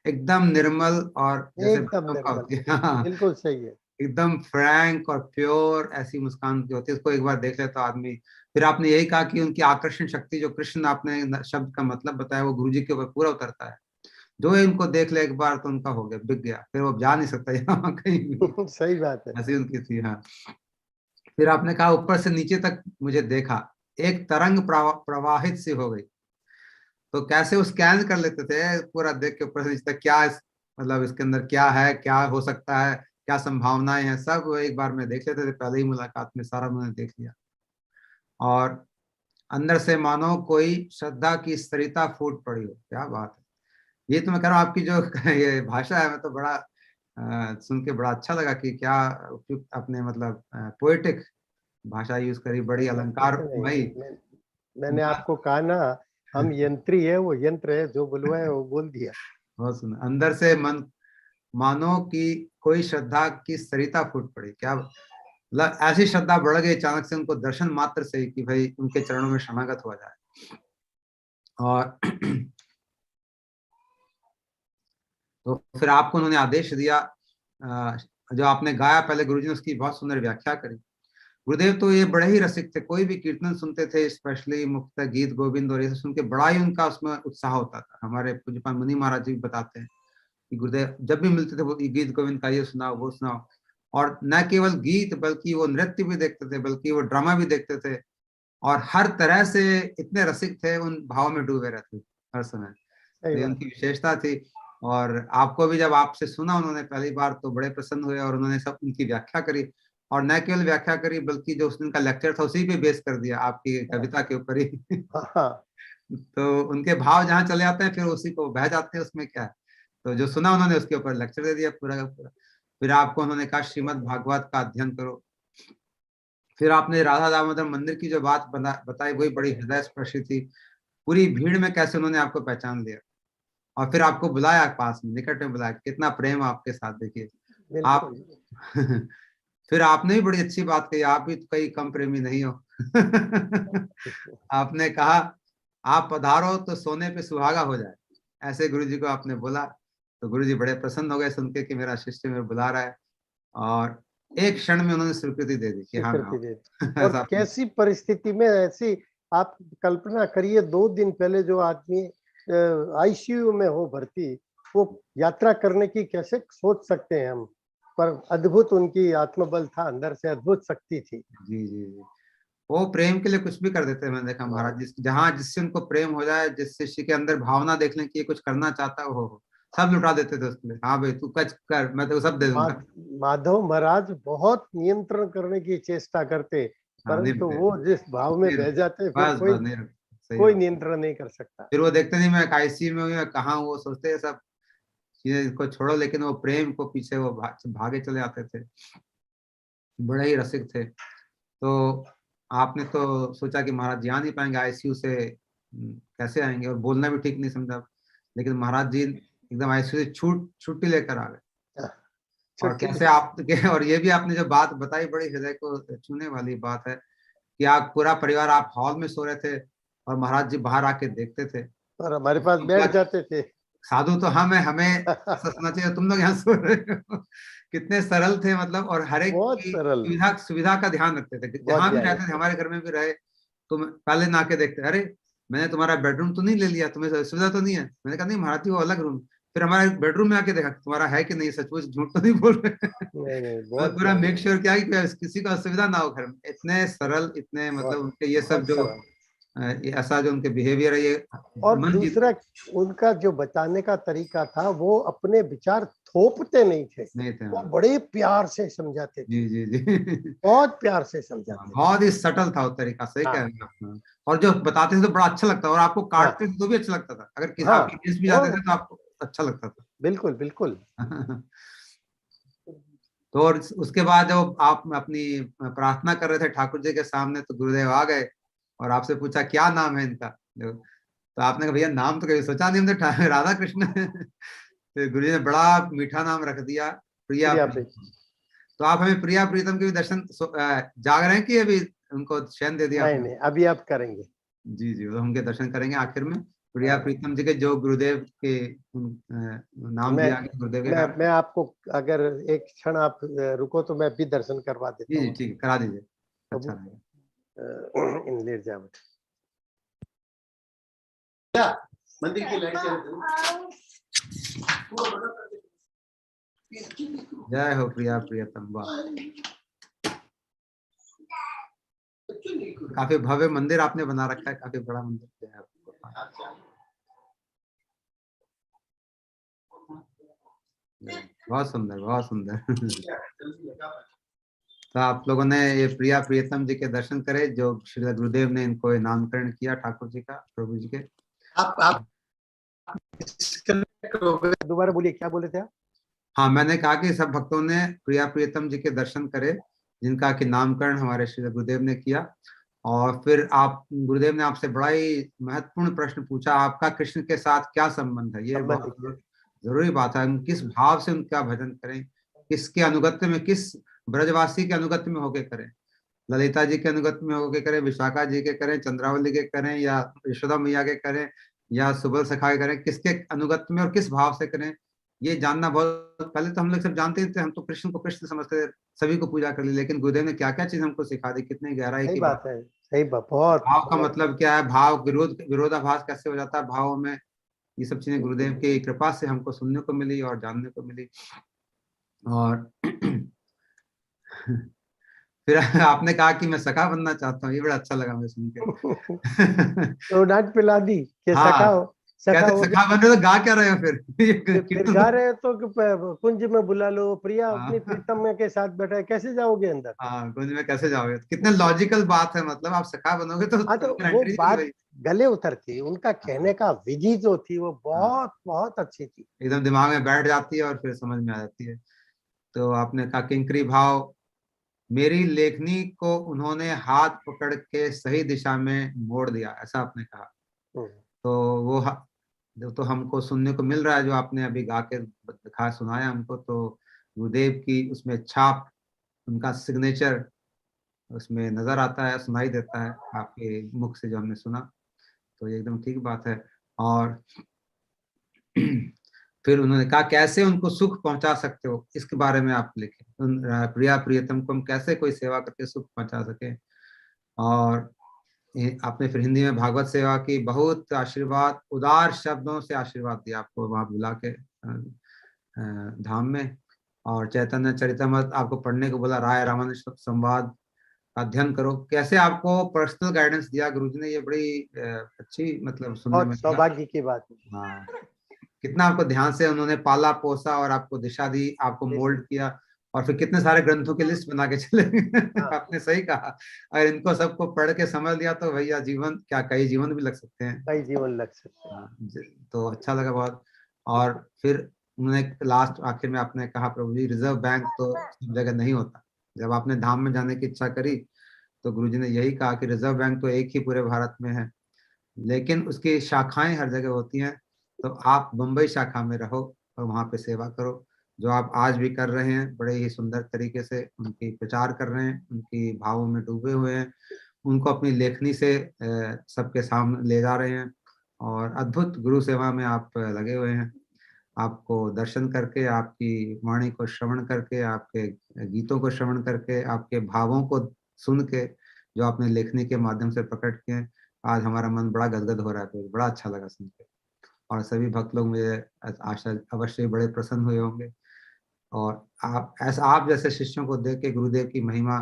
एकदम निर्मल, और जैसे एकदम भक्तों का निर्मल, होती है। हाँ, बिल्कुल सही है। एकदम फ्रैंक और प्योर ऐसी मुस्कान जो होती है, उसको एक बार देख लेता आदमी। फिर आपने यही कहा कि उनकी आकर्षण शक्ति, जो कृष्ण आपने शब्द का मतलब बताया, वो गुरु जी के ऊपर पूरा उतरता है। जो इनको देख ले एक बार तो उनका हो गया, बिक गया, फिर वो जा नहीं सकता यहाँ कहीं भी। सही बात है। ऐसी उनकी थी। हाँ। फिर आपने कहा ऊपर से नीचे तक मुझे देखा, एक तरंग प्रवाहित सी हो गई। तो कैसे वो स्कैन कर लेते थे पूरा देख के ऊपर से नीचे तक, क्या मतलब इसके अंदर क्या है, क्या हो सकता है, क्या संभावनाएं हैं, सब वो एक बार में देख लेते थे। पहले ही मुलाकात में सारा उन्होंने देख लिया। और अंदर से मानो कोई श्रद्धा की सरिता फूट पड़ी हो। क्या बात है। ये तो मैं कह रहा हूँ आपकी जो ये भाषा है, मैं तो बड़ा सुन के बड़ा अच्छा लगा कि क्या उपयुक्त अपने मतलब पोएटिक भाषा यूज करी, बड़ी अलंकार नहीं, भाई। मैंने आपको कहा ना, हम यंत्री है, वो यंत्र है, जो बुलवाए वो बोल दिया। बहुत सुंदर। अंदर से मन मानो कि कोई श्रद्धा की सरिता फूट पड़ी। क्या मतलब ऐसी श्रद्धा बढ़ गई अचानक से उनको दर्शन मात्र से ही कि भाई उनके चरणों में शरणागत हुआ जाए। और तो फिर आपको उन्होंने आदेश दिया, जो आपने गाया पहले गुरुजी ने उसकी बहुत सुंदर व्याख्या करी। गुरुदेव तो ये बड़े ही रसिक थे, कोई भी कीर्तन सुनते थे, स्पेशली मुक्त गीत गोविंद और ये सब सुन के बड़ा ही उनका उसमें उत्साह होता था। हमारे पूज्यपाल मुनि महाराज जी भी बताते हैं कि गुरुदेव जब भी मिलते थे वो गीत गोविंद का ये सुनाओ वो सुनाओ। और न केवल गीत बल्कि वो नृत्य भी देखते थे, बल्कि वो ड्रामा भी देखते थे। और हर तरह से इतने रसिक थे, उन भाव में डूबे रहते थे हर समय। सही तो ये बात। उनकी विशेषता थी। और आपको भी जब आपसे सुना उन्होंने पहली बार तो बड़े प्रसन्न हुए, और उन्होंने सब उनकी व्याख्या करी। और न केवल व्याख्या करी बल्कि जो उस दिन का लेक्चर था उसी पे बेस कर दिया, आपकी कविता के ऊपर ही। हाँ हाँ। तो उनके भाव जहाँ चले जाते हैं फिर उसी को बह जाते हैं, उसमें क्या है। तो जो सुना उन्होंने उसके ऊपर लेक्चर दे दिया पूरा का पूरा। फिर आपको उन्होंने कहा श्रीमद् भागवत का अध्ययन करो। फिर आपने राधा दामोदर मंदिर की जो बात बताई वही बड़ी हृदय स्पर्शी थी। पूरी भीड़ में कैसे उन्होंने आपको पहचान लिया और फिर आपको बुलाया पास में, निकट में बुलाया। कितना प्रेम आपके साथ, देखिए आप। बिल्कुल। फिर आपने भी बड़ी अच्छी बात कही, आप भी तो कहीं कम प्रेमी नहीं हो। आपने कहा आप पधारो तो सोने पे सुहागा हो जाए, ऐसे गुरु जी को आपने बोला। तो गुरु जी बड़े प्रसन्न हो गए सुन के कि मेरा शिष्य मेरे बुला रहा है। और एक क्षण में उन्होंने स्वीकृति दे दी कि हाँ मैं स्वीकृति दे। आऊँ। और ऐसा आपने। कैसी परिस्थिति में ऐसी, आप कल्पना करिए, 2 दिन पहले जो आदमी आईसीयू में हो भर्ती, वो यात्रा करने की कैसे सोच सकते हैं हम। पर अद्भुत उनकी आत्मबल था, अंदर से अद्भुत शक्ति थी। जी जी जी। वो प्रेम के लिए कुछ भी कर देते हैं, मैंने देखा महाराज। हाँ। जहाँ जिससे उनको प्रेम हो जाए, जिस शिष्य के अंदर भावना देख लें कि ये कुछ करना चाहता है, हो सब लुटा देते थे उसके लिए। हाँ भाई तू कुछ कर, मैं तो सब दे दूंगा। माधव महाराज बहुत नियंत्रण करने की चेष्टा करते, हाँ नहीं परंतु रुकते, वो जिस भाव में नहीं बह रुकते। जाते, फिर बस कोई बस नहीं रुकते, सही कोई बात। नियंत्रण नहीं कर सकता। फिर वो देखते नहीं मैं आईसीयू में हूँ या कहाँ हूँ, वो सोचते हैं सब चीजें इसको छोड़ो, लेकिन वो प्रेम को पीछे वो भागे चले आते थे। बड़े ही रसिक थे। तो आपने तो सोचा कि महाराज जी आ नहीं पाएंगे आईसीयू से, कैसे आएंगे, और बोलना भी ठीक नहीं समझा। लेकिन महाराज जी एकदम आईसीयू से छुट्टी लेकर आ गए। और छुट्टी कैसे ले। आपके और ये भी आपने जो बात बताई बड़ी हृदय को छूने वाली बात है कि आप पूरा परिवार आप हॉल में सो रहे थे और महाराज जी बाहर आके देखते थे। और हमारे पास तो बैठ जाते थे। साधु तो हम है, हमें ऐसा सुनना चाहिए तुम लोग यहाँ सो रहे हो। कितने सरल थे मतलब, और हर एक बहुत की सरल। सुविधा सुविधा का ध्यान रखते थे। बहुत जहां भी ध्यान रहते थे, रखते। हमारे घर में भी रहे तो पहले ना के देखते, अरे मैंने तुम्हारा बेडरूम तो नहीं ले लिया, तुम्हें सुविधा तो नहीं है। मैंने कहा नहीं महाराज जी वो अलग रूम। फिर हमारे बेडरूम में आके देखा तुम्हारा है कि नहीं, सचमुच झूठ तो नहीं बोल रहे। नहीं नहीं, मतलब बहुत पूरा ध्यान मेक रखते। श्योर किया कि किसी को असुविधा ना हो घर में। इतने सरल, इतने मतलब बहुत उनके ये सब बहुत जो सरल। ये ऐसा जो उनके बिहेवियर है, ये और मन जीत दूसरा, उनका जो बताने का तरीका था, वो अपने विचार थोपते नहीं थे, नहीं थे। वो हाँ बड़े प्यार से समझाते थे, जी जी जी। बहुत प्यार से हाँ, समझाते थे। बहुत ही सटल था वो तरीका, सही कह हाँ रहे हैं आप। हाँ। और जो बताते थे तो बड़ा अच्छा लगता, और आपको हाँ काटते थे तो भी अच्छा लगता था, अगर किसी हाँ। आपके केस भी जाते वो थे तो आपको अच्छा लगता बिल्कुल बिल्कुल। था। तो और उसके बाद जब आप अपनी प्रार्थना कर रहे थे ठाकुर जी के सामने तो गुरुदेव आ गए और आपसे पूछा क्या नाम है इनका। तो आपने कहा भैया नाम तो कभी सोचा नहीं हमने, राधा कृष्ण। तो गुरु जी ने बड़ा मीठा नाम रख दिया, प्रिया प्रिया पे। प्रीतम। तो आप हमें प्रिया प्रीतम के भी दर्शन जाग रहे हैं कि अभी उनको चैन दे दिया नहीं आपने। नहीं, अभी आप करेंगे। जी जी, तो उनके दर्शन करेंगे आखिर में। प्रिया हाँ। प्रीतम जी के जो गुरुदेव के नाम मैं दिया गया गुरुदेव के मैं कारण। मैं आपको, अगर एक क्षण आप रुको तो मैं भी दर्शन करवा जी देता जी हूँ। ठीक है, करा दीजिए, अच्छा प्रभु रहेगा। इन लेट जावट। क्या मंदिर की लाइट चल रही है? जय हो प्रिया प्रियतम। वाह, काफी भव्य मंदिर आपने बना रखा है, काफी बड़ा मंदिर। जय आपको। बहुत सुंदर, बहुत सुंदर। तो आप लोगों ने ये प्रिया प्रियतम जी के दर्शन करे, जो श्री गुरुदेव ने इनको नामकरण किया ठाकुर जी का, प्रभु जी के। आप दोबारा बोलिए, क्या बोले थे आप? हाँ, मैंने कहा कि सब भक्तों ने प्रिया प्रियतम जी के दर्शन करे, जिनका कि नामकरण हमारे श्री गुरुदेव ने किया। और फिर आप, गुरुदेव ने आपसे बड़ा ही महत्वपूर्ण प्रश्न पूछा, आपका कृष्ण के साथ क्या संबंध है। ये बहुत जरूरी बात है, हम किस भाव से उनका भजन करें, किसके अनुगत्य में, किस ब्रजवासी के अनुगत्य में होके करें। ललिता जी के अनुगत्य में होके करें, विशाखा जी के करें, चंद्रावली के करें, या यशोदा मैया के करें, या सुबल सखा के करें, किसके अनुगत्य में और किस भाव से करें, ये जानना बहुत। पहले तो हम लोग सब जानते थे, हम तो कृष्ण को कृष्ण समझते थे, सभी को पूजा कर ली, लेकिन गुरुदेव ने क्या क्या चीज हमको सिखा दी, कितनी गहराई सही की बात बात। है, सही बात, बहुत भाव का मतलब क्या है, भाव विरोधाभास कैसे हो जाता है भाव में, ये सब चीजें गुरुदेव की कृपा से हमको सुनने को मिली और जानने को मिली। और फिर आपने कहा कि मैं सखा बनना चाहता हूँ, ये बड़ा अच्छा लगा मुझे सुन के। तो डांट पिला दी कि सखा हाँ, हो, सखा कहते हो सखा बन रहे हो तो गा क्या रहे हो फिर? फिर गा रहे हो तो कुंज में बुला लो, प्रिया अपनी हाँ, प्रीतम में के साथ बैठा है, कैसे जाओगे अंदर? हाँ, कुंज में कैसे जाओगे? कितने लॉजिकल बात है, मतलब आप सखा बनोगे तो हाँ, तो अंदर वो एंट्री होगी बात भाई। गले उतरती, उनका कहने का विधि जो थी वो हाँ, बहुत बहुत अच्छी थी। एकदम दिमाग में बैठ जाती है और फिर समझ में आ जाती है। तो आपने कहा किंकरी भाव, मेरी लेखनी को उन्होंने हाथ पकड़ के सही दिशा में मोड़ दिया, ऐसा आपने कहा। हम्म। तो वो जो तो हमको सुनने को मिल रहा है, जो आपने अभी गा के दिखा सुनाया हमको, तो गुरुदेव की उसमें छाप, उनका सिग्नेचर उसमें नजर आता है, सुनाई देता है आपके मुख से जो हमने सुना। तो ये एकदम ठीक बात है। और फिर उन्होंने कहा कैसे उनको सुख पहुंचा सकते हो, इसके बारे में आप लिखे, उन प्रिया प्रियतम को हम कैसे कोई सेवा करके सुख पहुंचा सके। और आपने फिर हिंदी में भागवत सेवा की, बहुत आशीर्वाद, उदार शब्दों से आशीर्वाद दिया आपको वहां बुला के धाम में। और चैतन्य चरितमृत आपको पढ़ने को बोला, राय रामानुज संवाद अध्ययन करो, कैसे आपको पर्सनल गाइडेंस दिया गुरुजी ने, ये बड़ी अच्छी मतलब सुनने बहुत में लगा। सौभाग्य की बात है। हाँ, कितना आपको ध्यान से उन्होंने पाला पोसा और आपको दिशा दी, आपको मोल्ड किया, और फिर कितने सारे ग्रंथों की लिस्ट बना के चले। हाँ, आपने सही कहा, अगर इनको सबको पढ़ के समझ लिया तो भैया जीवन क्या, कई जीवन भी लग सकते हैं। कई जीवन लग सकते हैं। हाँ, तो अच्छा लगा बहुत। और फिर उन्होंने लास्ट आखिर में आपने कहा, प्रभु जी रिजर्व बैंक तो सब जगह नहीं होता। जब आपने धाम में जाने की इच्छा करी तो गुरुजी ने यही कहा कि रिजर्व बैंक तो एक ही पूरे भारत में है, लेकिन उसकी शाखाएं हर जगह होती हैं। तो आप मुंबई शाखा में रहो और वहां पे सेवा करो, जो आप आज भी कर रहे हैं, बड़े ही सुंदर तरीके से उनकी प्रचार कर रहे हैं, उनकी भावों में डूबे हुए हैं, उनको अपनी लेखनी से सबके सामने ले जा रहे हैं, और अद्भुत गुरु सेवा में आप लगे हुए हैं। आपको दर्शन करके, आपकी वाणी को श्रवण करके, आपके गीतों को श्रवण करके, आपके भावों को सुन के, जो आपने लेखनी के माध्यम से प्रकट किए हैं, आज हमारा मन बड़ा गदगद हो रहा है, तो बड़ा अच्छा लगा सुन के। और सभी भक्त लोग मुझे आशा अवश्य बड़े प्रसन्न हुए होंगे। और आप जैसे शिष्यों को देख के गुरुदेव की महिमा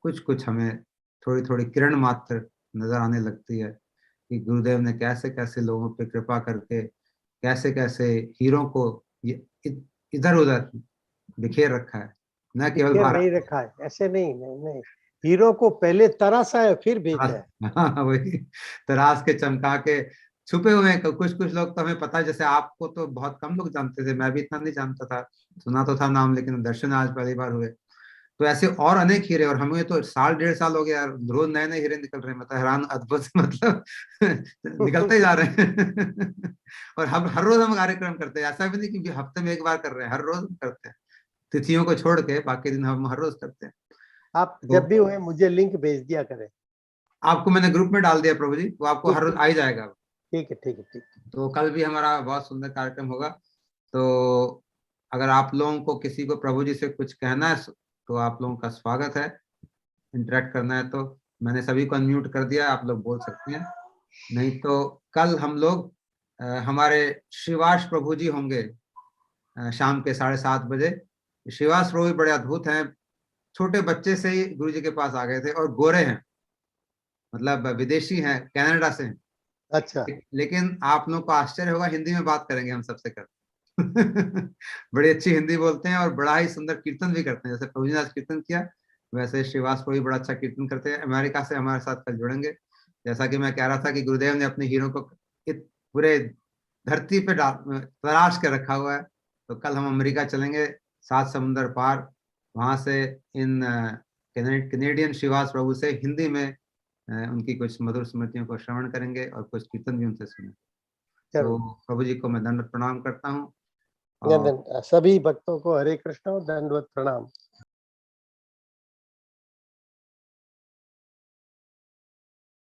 कुछ कुछ हमें थोड़ी थोड़ी किरण मात्र नजर आने लगती है, कि गुरुदेव ने कैसे कैसे लोगों पे कृपा करके, कैसे कैसे हीरो को इधर उधर बिखेर रखा है, न केवल फिर भारत। नहीं रखा है, ऐसे नहीं, नहीं, नहीं। हीरो को पहले तरासा है, फिर भेजा है। हाँ, वही तराश के चमका के छुपे हुए हैं कुछ कुछ लोग, तो हमें पता है, जैसे आपको तो बहुत कम लोग जानते थे, मैं भी इतना नहीं जानता था, सुना तो था नाम, लेकिन दर्शन आज पहली बार हुए। तो ऐसे और अनेक हीरे, और हमें तो साल डेढ़ साल हो गया यार, रोज नए नए हीरे निकल रहे हैं, मतलब हैरान अद्भुत, मतलब निकलते ही जा रहे हैं। और हम हर रोज हम कार्यक्रम करते हैं, ऐसा भी नहीं कि हफ्ते में एक बार कर रहे हैं, हर रोज हम करते हैं, तिथियों को छोड़ के बाकी दिन हम हर रोज करते हैं। आप तो जब भी हुए मुझे लिंक भेज दिया करें। आपको मैंने ग्रुप में डाल दिया प्रभु जी, वो आपको ठीक हर रोज ठीक आ ही जाएगा। ठीक है, ठीक है, ठीक है। तो कल भी हमारा बहुत सुंदर कार्यक्रम होगा। तो अगर आप लोगों को किसी को प्रभु जी से कुछ कहना है तो आप लोगों का स्वागत है, इंटरेक्ट करना है तो मैंने सभी को अनम्यूट कर दिया, आप लोग बोल सकते हैं। नहीं तो कल हम लोग हमारे श्रीवास प्रभु जी होंगे, शाम के 7:30 बजे। श्रीवास प्रभु भी बड़े अद्भुत हैं, छोटे बच्चे से ही गुरु जी के पास आ गए थे, और गोरे हैं, मतलब विदेशी हैं, कनाडा से हैं। अच्छा। लेकिन आप लोग को आश्चर्य होगा, हिंदी में बात करेंगे हम सबसे कर। बड़ी अच्छी हिंदी बोलते हैं और बड़ा ही सुंदर कीर्तन भी करते हैं। जैसे प्रभु जी ने आज कीर्तन किया, वैसे श्रीवास प्रभु भी बड़ा अच्छा कीर्तन करते हैं। अमेरिका से हमारे साथ कल जुड़ेंगे। जैसा कि मैं कह रहा था कि गुरुदेव ने अपने हीरो को पूरे धरती पे तराश के रखा हुआ है, तो कल हम अमेरिका चलेंगे, 7 समुंदर पार। वहां से इन कैनेडियन श्रीवास प्रभु से हिंदी में उनकी कुछ मधुर स्मृतियों को श्रवण करेंगे और कुछ कीर्तन भी उनसे सुने। तो प्रभु जी को मैं दंडवत प्रणाम करता हूँ। और सभी भक्तों को हरे कृष्ण और दंडवत प्रणाम।